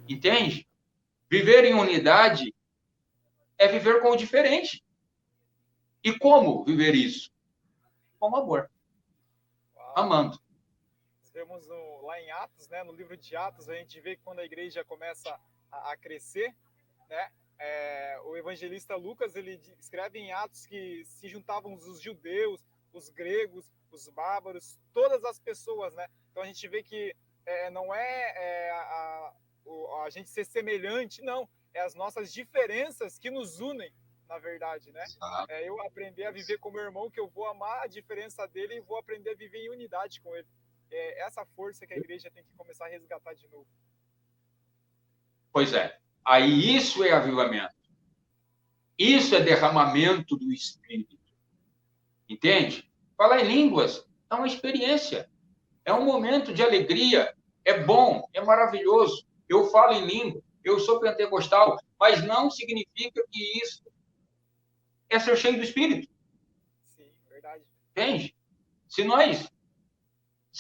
Entende? Viver em unidade é viver com o diferente. E como viver isso? Com amor. Amando. Vemos lá em Atos, né, no livro de Atos, a gente vê que quando a igreja começa a crescer, né, o evangelista Lucas, ele escreve em Atos que se juntavam os judeus, os gregos, os bárbaros, todas as pessoas, né? Então a gente vê que não é a gente ser semelhante, não, é as nossas diferenças que nos unem, na verdade, né? Eu aprender a viver com meu irmão, que eu vou amar a diferença dele e vou aprender a viver em unidade com ele. É essa força que a igreja tem que começar a resgatar de novo. Pois é. Aí isso é avivamento. Isso é derramamento do Espírito. Entende? Falar em línguas é uma experiência. É um momento de alegria. É bom, é maravilhoso. Eu falo em língua, eu sou pentecostal, mas não significa que isso é ser cheio do Espírito. Sim, verdade. Entende? Se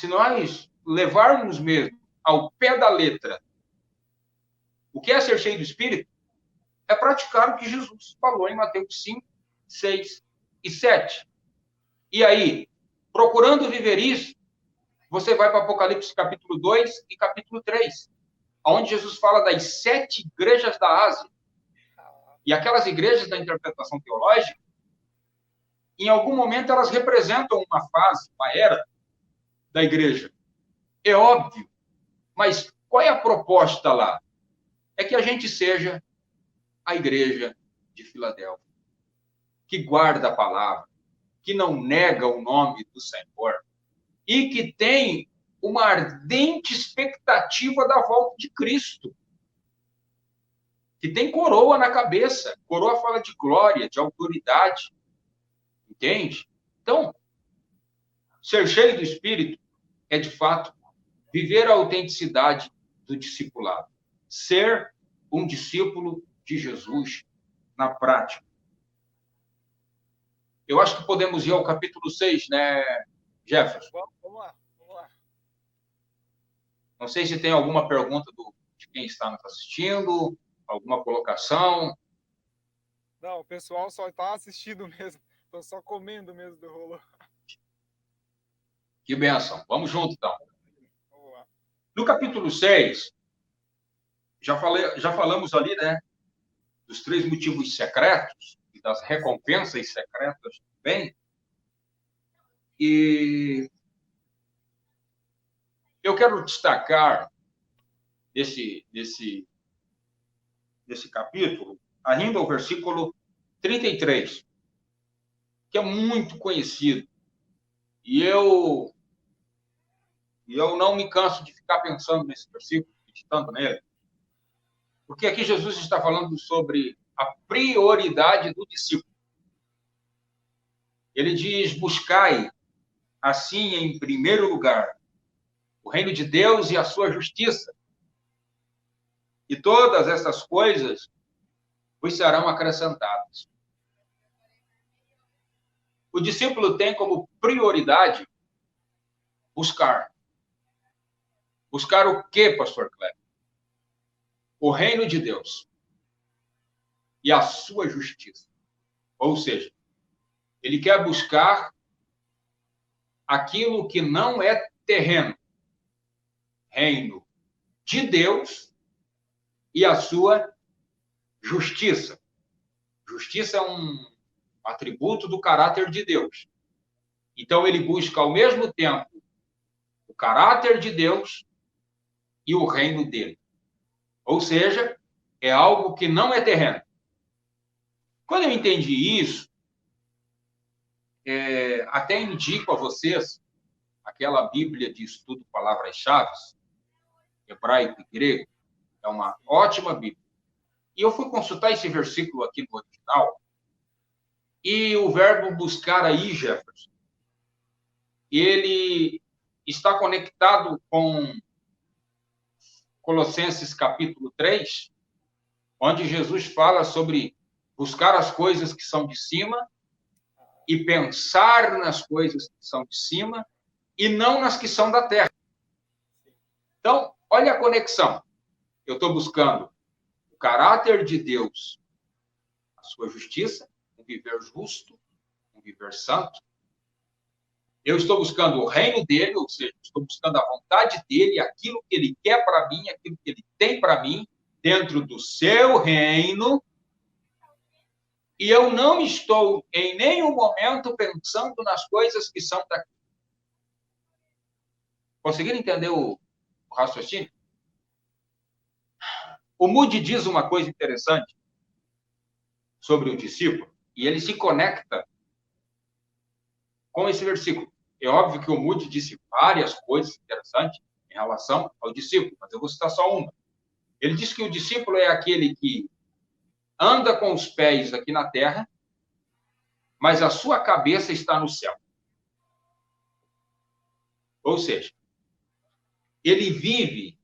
nós levarmos mesmo ao pé da letra o que é ser cheio do Espírito, é praticar o que Jesus falou em Mateus 5, 6 e 7. E aí, procurando viver isso, você vai para Apocalipse capítulo 2 e capítulo 3, onde Jesus fala das 7 igrejas da Ásia. E aquelas igrejas da interpretação teológica, em algum momento elas representam uma fase, uma era da igreja. É óbvio. Mas qual é a proposta lá? É que a gente seja a igreja de Filadélfia, que guarda a palavra, que não nega o nome do Senhor e que tem uma ardente expectativa da volta de Cristo, que tem coroa na cabeça. Coroa fala de glória, de autoridade. Entende? Então, ser cheio do Espírito é, de fato, viver a autenticidade do discipulado. Ser um discípulo de Jesus na prática. Eu acho que podemos ir ao capítulo 6, né, Jefferson? Vamos lá. Não sei se tem alguma pergunta de quem está nos assistindo, alguma colocação. Não, o pessoal só está assistindo mesmo. Estou só comendo mesmo do rolo. Que bênção. Vamos junto, então. No capítulo 6, já falamos ali, né, dos 3 motivos secretos e das recompensas secretas também. E eu quero destacar desse capítulo, ainda o versículo 33, que é muito conhecido. E eu não me canso de ficar pensando nesse versículo, meditando nele, porque aqui Jesus está falando sobre a prioridade do discípulo. Ele diz: buscai, assim, em primeiro lugar, o reino de Deus e a sua justiça. E todas essas coisas vos serão acrescentadas. O discípulo tem como prioridade buscar. Buscar o quê, pastor Kleber? O reino de Deus. e a sua justiça. Ou seja, ele quer buscar aquilo que não é terreno, reino de Deus e a sua justiça. Justiça é um atributo do caráter de Deus. Então, ele busca ao mesmo tempo o caráter de Deus e o reino dele. Ou seja, é algo que não é terreno. Quando eu entendi isso, até indico a vocês aquela Bíblia de estudo palavras-chave, hebraico e grego, é uma ótima Bíblia. E eu fui consultar esse versículo aqui no original, e o verbo buscar aí, Jefferson, ele está conectado com Colossenses capítulo 3, onde Jesus fala sobre buscar as coisas que são de cima e pensar nas coisas que são de cima e não nas que são da terra. Então, olha a conexão. Eu estou buscando o caráter de Deus, a sua justiça, um viver justo, um viver santo. Eu estou buscando o reino dele, ou seja, estou buscando a vontade dele, aquilo que ele quer para mim, aquilo que ele tem para mim, dentro do seu reino. E eu não estou em nenhum momento pensando nas coisas que são daqui. Conseguiram entender o raciocínio? O Moody diz uma coisa interessante sobre o discípulo, e ele se conecta com esse versículo. É óbvio que o Moody disse várias coisas interessantes em relação ao discípulo, mas eu vou citar só uma. Ele diz que o discípulo é aquele que anda com os pés aqui na terra, mas a sua cabeça está no céu. Ou seja, ele vive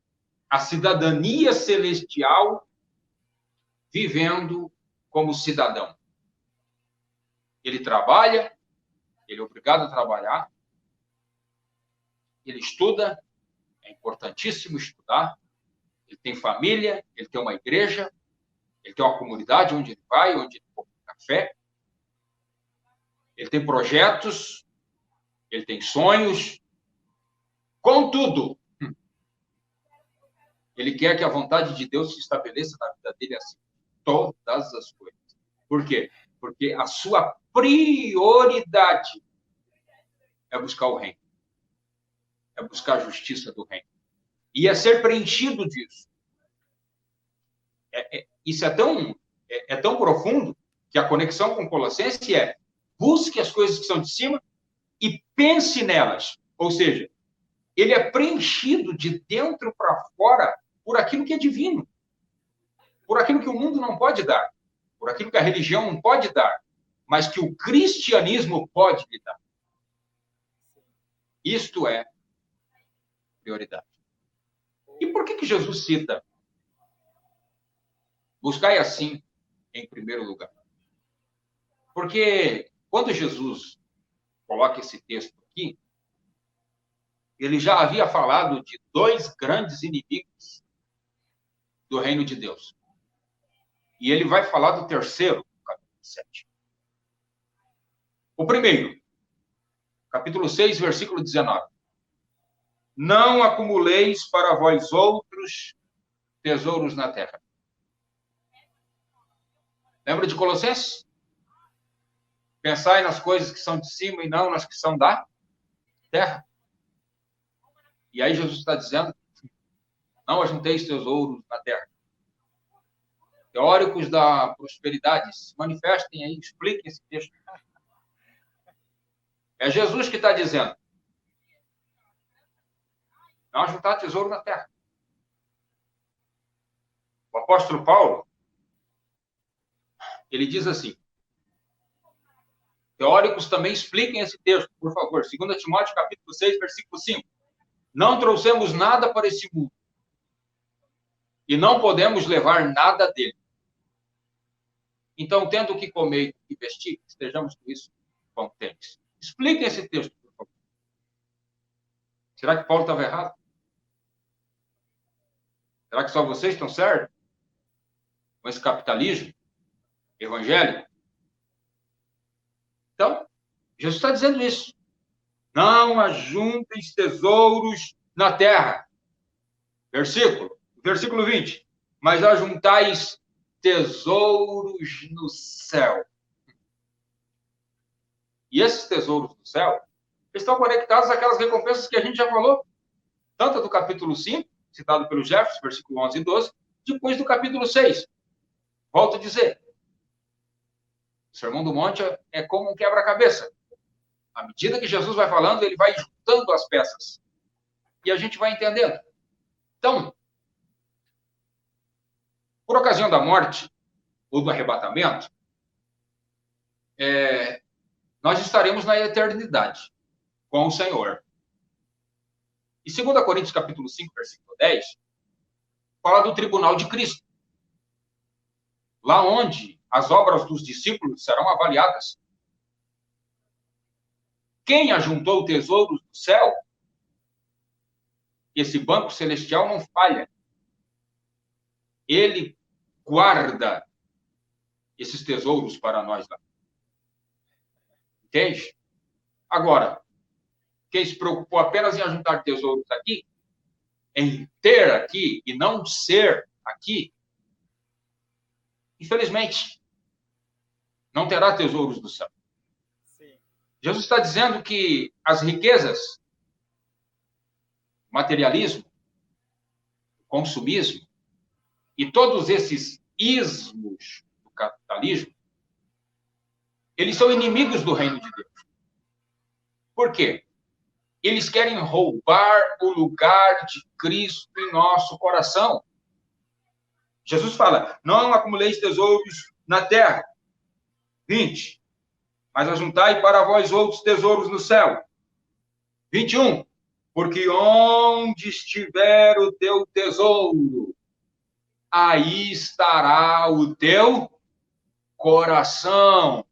a cidadania celestial vivendo como cidadão. Ele trabalha, ele é obrigado a trabalhar, ele estuda, é importantíssimo estudar, ele tem família, ele tem uma igreja, ele tem uma comunidade onde ele vai, onde ele come café, ele tem projetos, ele tem sonhos. Contudo, ele quer que a vontade de Deus se estabeleça na vida dele assim, todas as coisas. Por quê? Porque a sua prioridade é buscar o reino. É buscar a justiça do reino. E é ser preenchido disso. Isso é tão profundo que a conexão com Colossenses é busque as coisas que são de cima e pense nelas. Ou seja, ele é preenchido de dentro para fora por aquilo que é divino, por aquilo que o mundo não pode dar, por aquilo que a religião não pode dar, mas que o cristianismo pode lhe dar. Isto é prioridade. E por que Jesus cita buscai assim em primeiro lugar? Porque quando Jesus coloca esse texto aqui, ele já havia falado de dois grandes inimigos do reino de Deus. E ele vai falar do terceiro, no capítulo 7. O primeiro, capítulo 6, versículo 19. Não acumuleis para vós outros tesouros na terra. Lembra de Colossenses? Pensai nas coisas que são de cima e não nas que são da terra. E aí Jesus está dizendo, não ajunteis tesouros na terra. Teóricos da prosperidade, se manifestem aí, expliquem esse texto. É Jesus que está dizendo, não ajuntar tesouro na terra. O apóstolo Paulo, ele diz assim, teóricos também expliquem esse texto, por favor. 2 Timóteo, capítulo 6, versículo 5. Não trouxemos nada para esse mundo. E não podemos levar nada dele. Então, tendo o que comer e vestir, estejamos com isso contentes. Expliquem esse texto, por favor. Será que Paulo estava errado? Será que só vocês estão certos com esse capitalismo? Evangelho. Então, Jesus está dizendo isso. Não ajuntem tesouros na terra. Versículo 20. Mas ajuntais tesouros no céu. E esses tesouros do céu estão conectados àquelas recompensas que a gente já falou, tanto do capítulo 5, citado pelo Jefferson, versículo 11 e 12, depois do capítulo 6. Volto a dizer, o Sermão do Monte é como um quebra-cabeça. À medida que Jesus vai falando, ele vai juntando as peças. E a gente vai entendendo. Então, por ocasião da morte ou do arrebatamento, nós estaremos na eternidade com o Senhor. E 2 Coríntios capítulo 5, versículo 10, fala do tribunal de Cristo. Lá onde as obras dos discípulos serão avaliadas. Quem ajuntou tesouros do céu, esse banco celestial não falha. Ele guarda esses tesouros para nós lá. Entende? Agora, quem se preocupou apenas em ajuntar tesouros aqui, em ter aqui e não ser aqui, infelizmente, não terá tesouros do céu. Sim. Jesus está dizendo que as riquezas, materialismo, consumismo e todos esses ismos do capitalismo, eles são inimigos do reino de Deus. Por quê? Eles querem roubar o lugar de Cristo em nosso coração. Jesus fala, não acumuleis tesouros na terra. 20. Mas ajuntai para vós outros tesouros no céu. 21. Porque onde estiver o teu tesouro, aí estará o teu coração.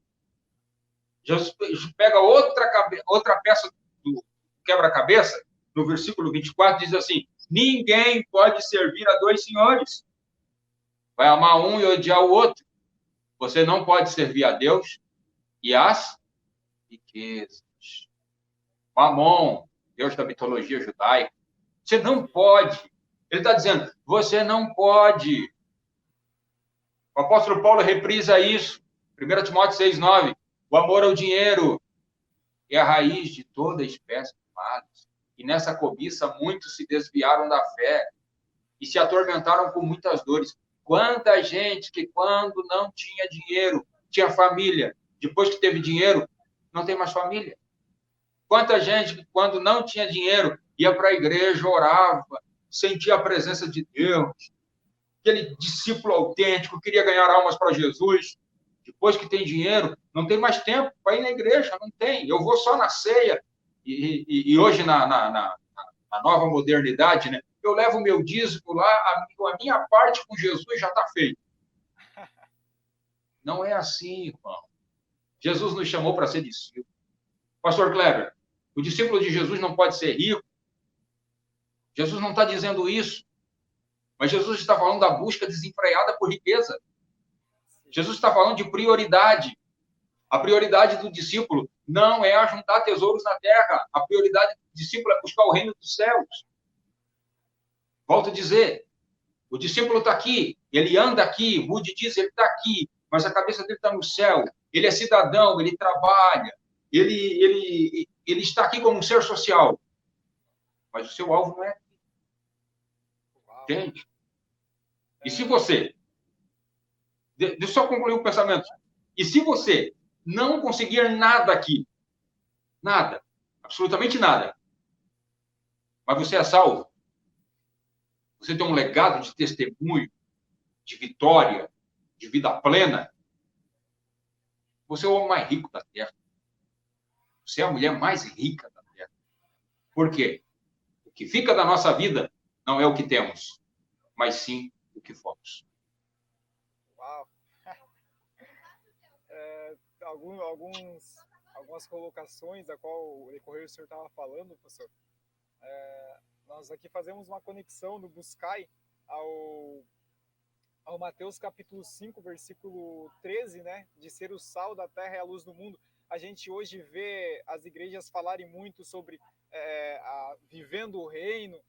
Jesus pega outra peça do quebra-cabeça, no versículo 24, diz assim, ninguém pode servir a dois senhores. Vai amar um e odiar o outro. Você não pode servir a Deus e às riquezas. Mamon, Deus da mitologia judaica. Você não pode. Ele está dizendo, você não pode. O apóstolo Paulo reprisa isso. 1 Timóteo 6,9. O amor ao dinheiro é a raiz de toda espécie de males. E nessa cobiça, muitos se desviaram da fé e se atormentaram com muitas dores. Quanta gente que, quando não tinha dinheiro, tinha família. Depois que teve dinheiro, não tem mais família. Quanta gente que, quando não tinha dinheiro, ia para a igreja, orava, sentia a presença de Deus. Aquele discípulo autêntico, queria ganhar almas para Jesus. Depois que tem dinheiro, não tem mais tempo para ir na igreja, não tem. Eu vou só na ceia. E hoje, na nova modernidade, né? Eu levo o meu dízimo lá, a minha parte com Jesus já está feita. Não é assim, irmão. Jesus nos chamou para ser discípulo. Pastor Kleber, o discípulo de Jesus não pode ser rico. Jesus não está dizendo isso. Mas Jesus está falando da busca desenfreada por riqueza. Jesus está falando de prioridade. A prioridade do discípulo não é ajuntar tesouros na terra. A prioridade do discípulo é buscar o reino dos céus. Volto a dizer, o discípulo está aqui, ele anda aqui, Moody diz, ele está aqui, mas a cabeça dele está no céu. Ele é cidadão, ele trabalha, ele está aqui como um ser social. Mas o seu alvo não é aqui. Entende? E se você... Deixa eu só concluir o pensamento. E se você não conseguir nada aqui, nada, absolutamente nada, mas você é salvo, você tem um legado de testemunho, de vitória, de vida plena, você é o homem mais rico da terra. Você é a mulher mais rica da terra. Por quê? O que fica da nossa vida não é o que temos, mas sim o que fomos. Uau! Algumas colocações da qual o decorrer o senhor estava falando, professor. Nós aqui fazemos uma conexão do Buscai ao Mateus capítulo 5, versículo 13, né, de ser o sal da terra e a luz do mundo, a gente hoje vê as igrejas falarem muito sobre vivendo o reino,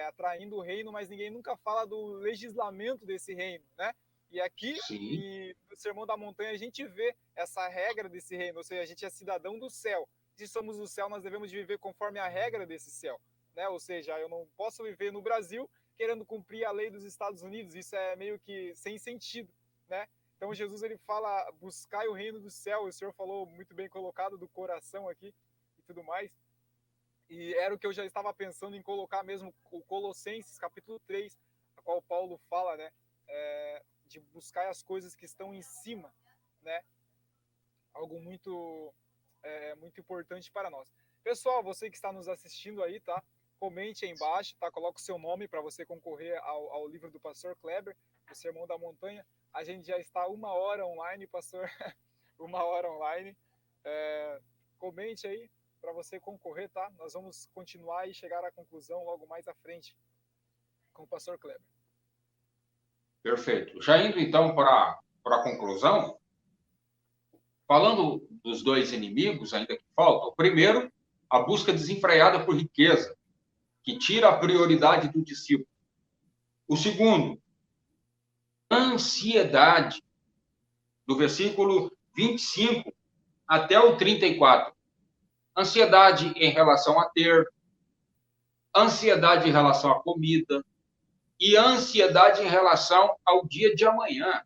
atraindo o reino, mas ninguém nunca fala do legislamento desse reino, né? E aqui, Sim. no Sermão da Montanha, a gente vê essa regra desse reino, ou seja, a gente é cidadão do céu. Se somos do céu, nós devemos de viver conforme a regra desse céu, né? Ou seja, eu não posso viver no Brasil querendo cumprir a lei dos Estados Unidos, isso é meio que sem sentido, né? Então Jesus ele fala, buscai o reino do céu, o Senhor falou muito bem colocado do coração aqui e tudo mais. E era o que eu já estava pensando em colocar mesmo o Colossenses capítulo 3, a qual Paulo fala, né, de buscar as coisas que estão em cima, né? Algo muito importante para nós. Pessoal, você que está nos assistindo aí, tá? Comente aí embaixo, tá? Coloca o seu nome para você concorrer ao livro do Pastor Kleber, o Sermão da Montanha. A gente já está 1 hora online, pastor. 1 hora online. Comente aí para você concorrer, tá? Nós vamos continuar e chegar à conclusão logo mais à frente com o Pastor Kleber. Perfeito. Já indo então para a conclusão, falando dos dois inimigos ainda que faltam, o primeiro, a busca desenfreada por riqueza, que tira a prioridade do discípulo. O segundo, ansiedade, do versículo 25 até o 34. Ansiedade em relação a ter, ansiedade em relação à comida e ansiedade em relação ao dia de amanhã.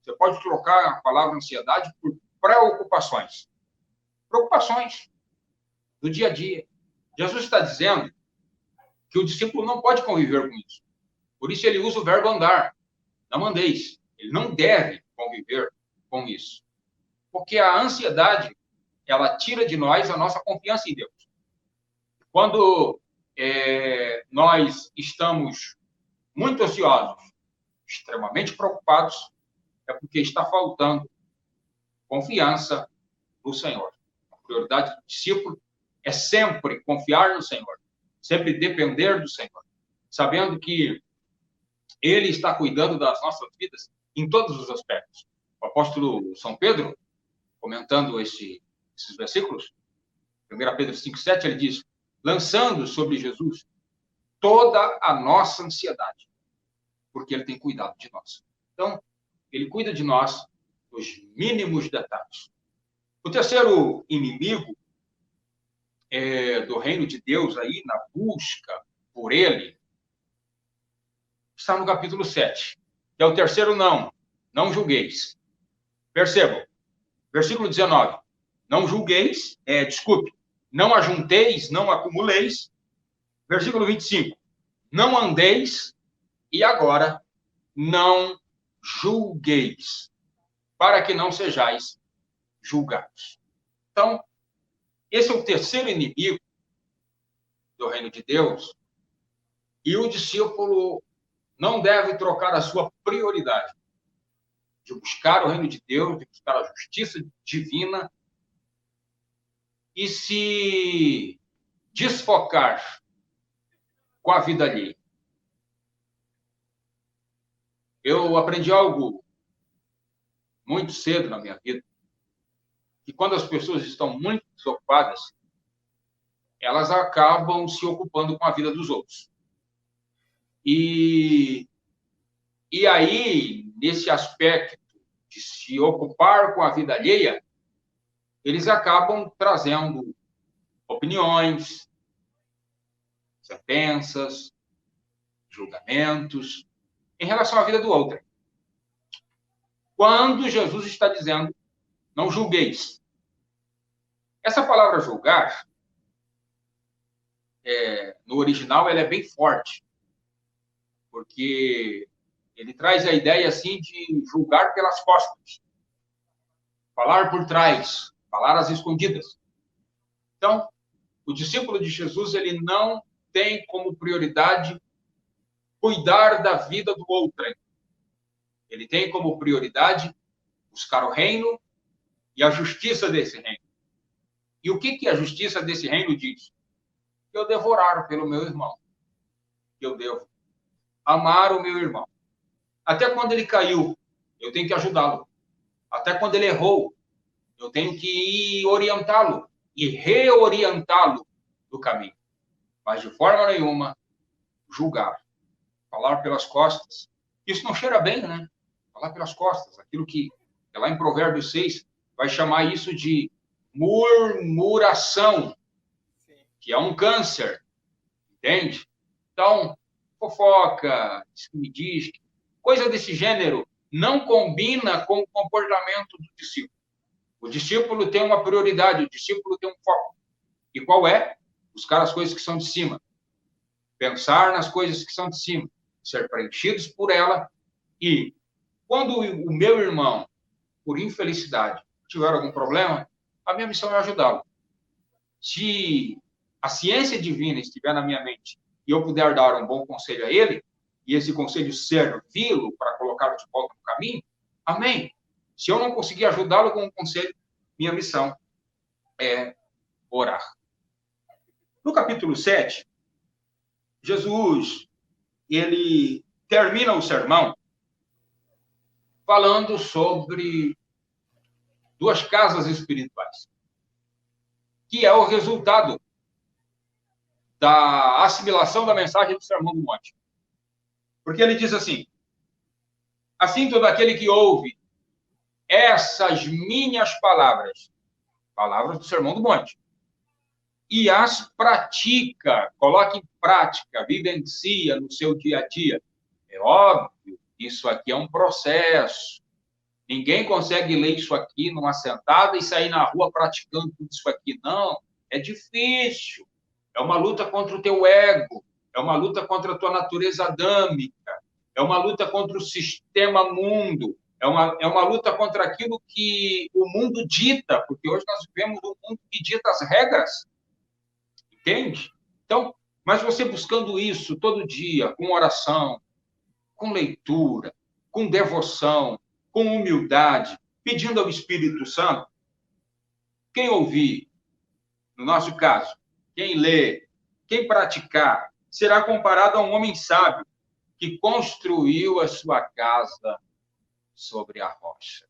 Você pode trocar a palavra ansiedade por preocupações. Preocupações do dia a dia. Jesus está dizendo que o discípulo não pode conviver com isso. Por isso ele usa o verbo andar. Não andeis. Ele não deve conviver com isso. Porque a ansiedade, ela tira de nós a nossa confiança em Deus. Quando nós estamos muito ansiosos, extremamente preocupados, é porque está faltando confiança no Senhor. A prioridade do discípulo é sempre confiar no Senhor, sempre depender do Senhor, sabendo que Ele está cuidando das nossas vidas em todos os aspectos. O apóstolo São Pedro, comentando esses versículos, 1 Pedro 5,7, ele diz, lançando sobre Jesus toda a nossa ansiedade, porque Ele tem cuidado de nós. Então, Ele cuida de nós nos mínimos detalhes. O terceiro inimigo do reino de Deus, aí, na busca por Ele, está no capítulo 7, que é o terceiro não. Não julgueis. Percebam, versículo 19. Não julgueis, não ajunteis, não acumuleis. Versículo 25. Não andeis, e agora, não julgueis, para que não sejais julgados. Então, esse é o terceiro inimigo do reino de Deus, e o discípulo não deve trocar a sua prioridade de buscar o reino de Deus, de buscar a justiça divina e se desfocar com a vida alheia. Eu aprendi algo muito cedo na minha vida, que quando as pessoas estão muito desocupadas, elas acabam se ocupando com a vida dos outros. E aí, nesse aspecto de se ocupar com a vida alheia, eles acabam trazendo opiniões, sentenças, julgamentos em relação à vida do outro. Quando Jesus está dizendo, não julgueis. Essa palavra julgar, no original, ela é bem forte, porque ele traz a ideia assim de julgar pelas costas, falar por trás, falar às escondidas. Então, o discípulo de Jesus, ele não tem como prioridade cuidar da vida do outro. Ele tem como prioridade buscar o reino e a justiça desse reino. E o que a justiça desse reino diz? Que eu devo orar pelo meu irmão. Que eu devo amar o meu irmão. Até quando ele caiu, eu tenho que ajudá-lo. Até quando ele errou, eu tenho que ir orientá-lo e reorientá-lo do caminho. Mas de forma nenhuma, julgar. Falar pelas costas. Isso não cheira bem, né? Falar pelas costas. Aquilo que é lá em Provérbios 6, vai chamar isso de murmuração, que é um câncer. Entende? Então, fofoca, diz, coisa desse gênero não combina com o comportamento do discípulo. O discípulo tem uma prioridade, o discípulo tem um foco. E qual é? Buscar as coisas que são de cima. Pensar nas coisas que são de cima. Ser preenchidos por ela. E quando o meu irmão, por infelicidade, tiver algum problema, a minha missão é ajudá-lo. Se a ciência divina estiver na minha mente e eu puder dar um bom conselho a ele, e esse conselho servi-lo para colocá-lo de volta no caminho, amém. Se eu não conseguir ajudá-lo com um conselho, minha missão é orar. No capítulo 7, Jesus, ele termina o sermão falando sobre duas casas espirituais, que é o resultado da assimilação da mensagem do Sermão do Monte. Porque ele diz assim: assim todo aquele que ouve essas minhas palavras, palavras do Sermão do Monte, e as pratica, coloca em prática, vivencia no seu dia a dia. É óbvio, isso aqui é um processo. Ninguém consegue ler isso aqui numa sentada e sair na rua praticando tudo isso aqui. Não, é difícil. É uma luta contra o teu ego, é uma luta contra a tua natureza adâmica, é uma luta contra o sistema mundo, é uma luta contra aquilo que o mundo dita, porque hoje nós vivemos um mundo que dita as regras. Entende? Então, mas você buscando isso todo dia, com oração, com leitura, com devoção, com humildade, pedindo ao Espírito Santo, quem ouvir, no nosso caso, quem lê, quem praticar, será comparado a um homem sábio que construiu a sua casa sobre a rocha.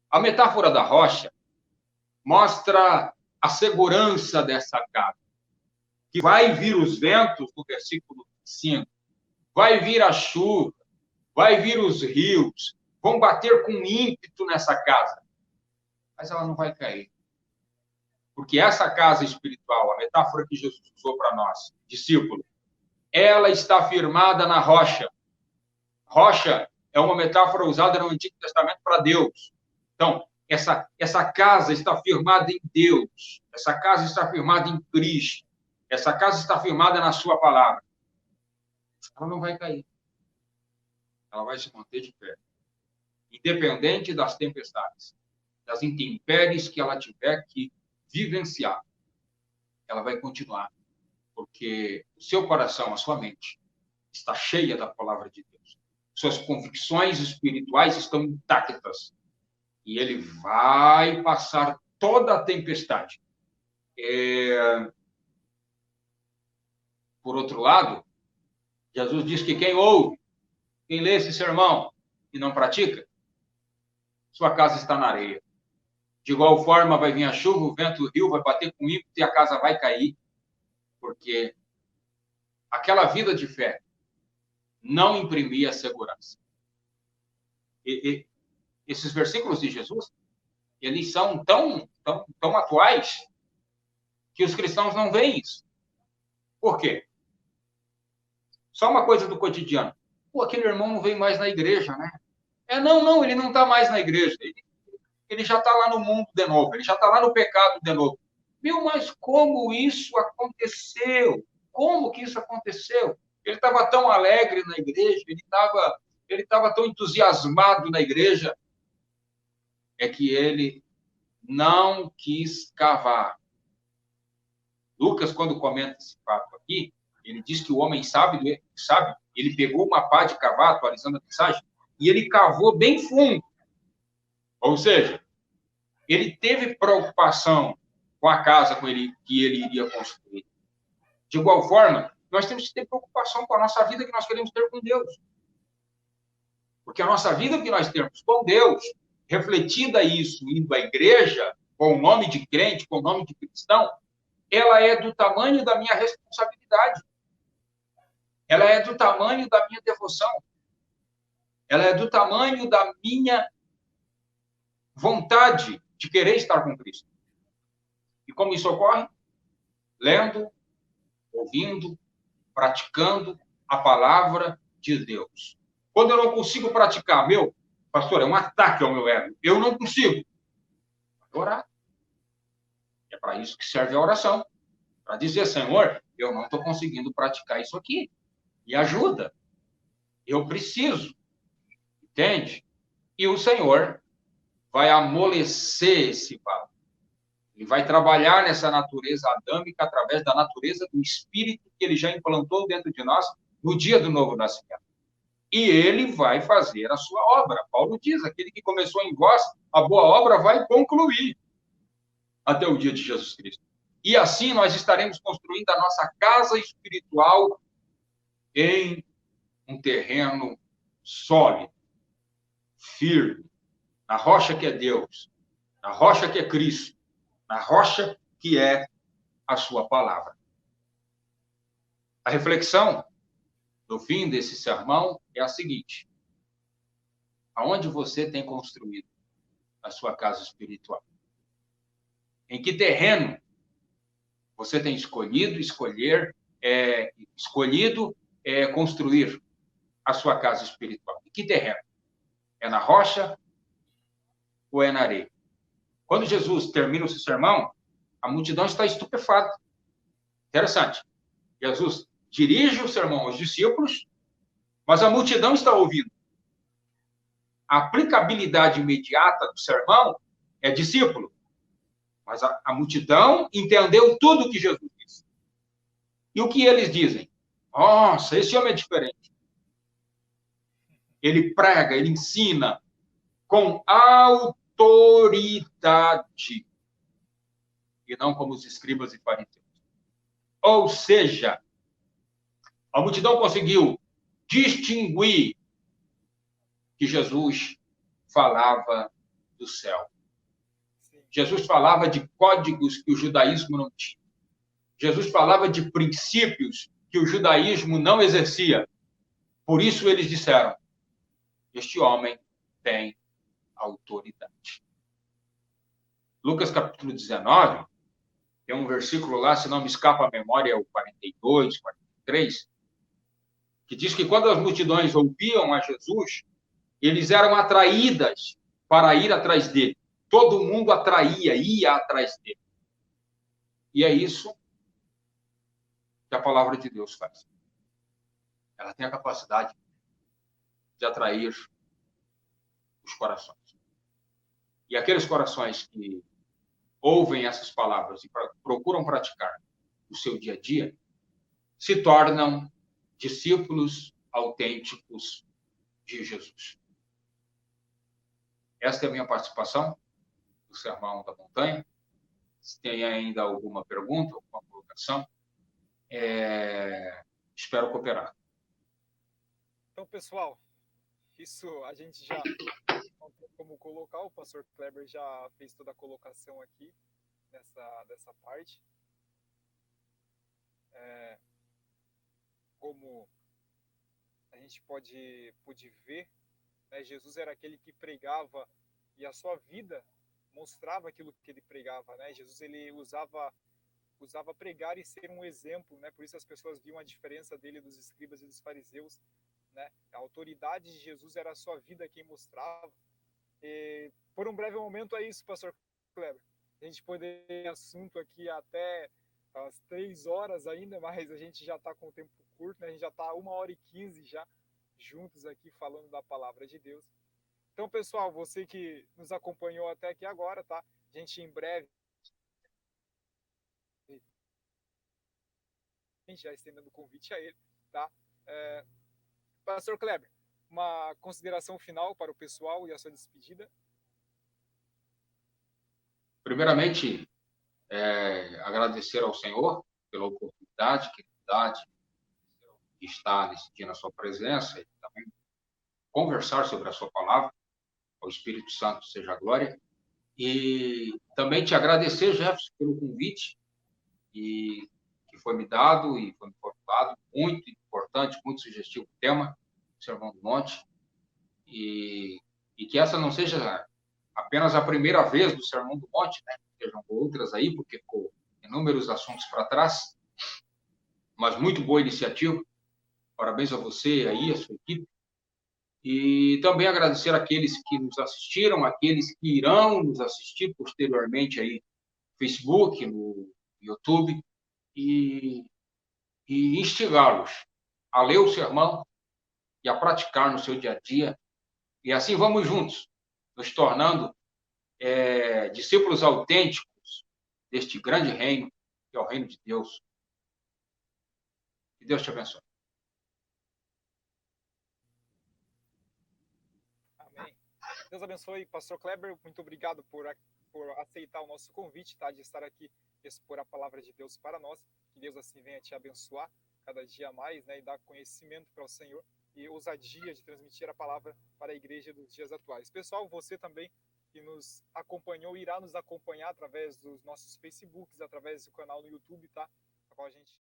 A metáfora da rocha mostra a segurança dessa casa. Que vai vir os ventos, no versículo 5, vai vir a chuva, vai vir os rios, vão bater com ímpeto nessa casa, mas ela não vai cair. Porque essa casa espiritual, a metáfora que Jesus usou para nós, discípulo, ela está firmada na rocha. Rocha é uma metáfora usada no Antigo Testamento para Deus. Então, essa casa está firmada em Deus, essa casa está firmada em Cristo. Essa casa está firmada na sua palavra. Ela não vai cair. Ela vai se manter de pé. Independente das tempestades, das intempéries que ela tiver que vivenciar, ela vai continuar. Porque o seu coração, a sua mente, está cheia da palavra de Deus. Suas convicções espirituais estão intactas. E ele vai passar toda a tempestade. Por outro lado, Jesus diz que quem ouve, quem lê esse sermão e não pratica, sua casa está na areia. De igual forma, vai vir a chuva, o vento, o rio vai bater com ímpeto e a casa vai cair. Porque aquela vida de fé não imprimia segurança. Esses versículos de Jesus, eles são tão atuais que os cristãos não veem isso. Por quê? Só uma coisa do cotidiano. Pô, aquele irmão não vem mais na igreja, né? Não, ele não está mais na igreja. Ele já está lá no mundo de novo, ele já está lá no pecado de novo. Meu, mas como isso aconteceu? Como que isso aconteceu? Ele estava tão alegre na igreja, ele estava tão entusiasmado na igreja, é que ele não quis cavar. Lucas, quando comenta esse fato aqui, ele diz que o homem sábio, ele pegou uma pá de cavar, atualizando a mensagem, e ele cavou bem fundo. Ou seja, ele teve preocupação com a casa que ele iria construir. De igual forma, nós temos que ter preocupação com a nossa vida que nós queremos ter com Deus. Porque a nossa vida que nós temos com Deus, refletida isso, indo à igreja, com o nome de crente, com o nome de cristão, ela é do tamanho da minha responsabilidade. Ela é do tamanho da minha devoção. Ela é do tamanho da minha vontade de querer estar com Cristo. E como isso ocorre? Lendo, ouvindo, praticando a palavra de Deus. Quando eu não consigo praticar, pastor, é um ataque ao meu ego. Eu não consigo. Vou orar. É para isso que serve a oração. Para dizer, Senhor, eu não estou conseguindo praticar isso aqui. Me ajuda. Eu preciso. Entende? E o Senhor vai amolecer esse vaso. Ele vai trabalhar nessa natureza adâmica através da natureza do Espírito que ele já implantou dentro de nós no dia do novo nascimento. E ele vai fazer a sua obra. Paulo diz, aquele que começou em vós, a boa obra vai concluir até o dia de Jesus Cristo. E assim nós estaremos construindo a nossa casa espiritual em um terreno sólido, firme, na rocha que é Deus, na rocha que é Cristo, na rocha que é a sua palavra. A reflexão do fim desse sermão é a seguinte: aonde você tem construído a sua casa espiritual? Em que terreno você tem escolhido construir a sua casa espiritual? Em que terreno? É na rocha ou é na areia? Quando Jesus termina o seu sermão, a multidão está estupefada. Interessante. Jesus dirige o sermão aos discípulos, mas a multidão está ouvindo. A aplicabilidade imediata do sermão é discípulo, mas a multidão entendeu tudo o que Jesus disse. E o que eles dizem? Nossa, esse homem é diferente. Ele prega, ele ensina com autoridade e não como os escribas e fariseus. Ou seja, a multidão conseguiu distinguir que Jesus falava do céu. Jesus falava de códigos que o judaísmo não tinha. Jesus falava de princípios que o judaísmo não exercia. Por isso eles disseram: este homem tem autoridade. Lucas capítulo 19, tem um versículo lá, se não me escapa a memória, é o 42, 43, que diz que quando as multidões ouviam a Jesus, eles eram atraídas para ir atrás dele. Todo mundo ia atrás dele. E é isso que a palavra de Deus faz. Ela tem a capacidade de atrair os corações. E aqueles corações que ouvem essas palavras e procuram praticar no seu dia a dia, se tornam discípulos autênticos de Jesus. Esta é a minha participação no Sermão da Montanha. Se tem ainda alguma pergunta, alguma colocação, espero cooperar. Então, pessoal, isso a gente já não tem como colocar, o pastor Kleber já fez toda a colocação aqui dessa parte. Como a gente pôde ver, né, Jesus era aquele que pregava e a sua vida mostrava aquilo que ele pregava, né? Jesus ele usava pregar e ser um exemplo, né? Por isso as pessoas viam a diferença dele dos escribas e dos fariseus, né? A autoridade de Jesus era a sua vida quem mostrava. E por um breve momento é isso, pastor Kleber. A gente poderia ter assunto aqui até às 3 horas ainda, mas a gente já está com o tempo curto, né? A gente já está 1h15 já juntos aqui falando da palavra de Deus. Então, pessoal, você que nos acompanhou até aqui agora, tá? A gente em breve já estendendo o convite a ele, tá? Pastor Kleber, uma consideração final para o pessoal e a sua despedida? Primeiramente, agradecer ao Senhor pela oportunidade que ele dá de estar nesse dia na sua presença e também conversar sobre a sua palavra. Ao Espírito Santo seja a glória. E também te agradecer, Jefferson, pelo convite e que foi me dado e foi me formulado. Muito importante, muito sugestivo o tema, o Sermão do Monte. E que essa não seja apenas a primeira vez do Sermão do Monte, né? Sejam outras aí, porque ficou inúmeros assuntos para trás. Mas muito boa iniciativa. Parabéns a você aí, a sua equipe. E também agradecer àqueles que nos assistiram, aqueles que irão nos assistir posteriormente aí no Facebook, no YouTube, e instigá-los a ler o sermão e a praticar no seu dia a dia. E assim vamos juntos, nos tornando discípulos autênticos deste grande reino, que é o reino de Deus. Que Deus te abençoe. Amém. Deus abençoe, Pastor Kleber. Muito obrigado por aceitar o nosso convite, tá? De estar aqui expor a palavra de Deus para nós. Que Deus assim venha te abençoar cada dia mais, né? E dar conhecimento para o Senhor e ousadia de transmitir a palavra para a igreja dos dias atuais. Pessoal, você também que nos acompanhou, irá nos acompanhar através dos nossos Facebooks, através do canal no YouTube, tá? A qual a gente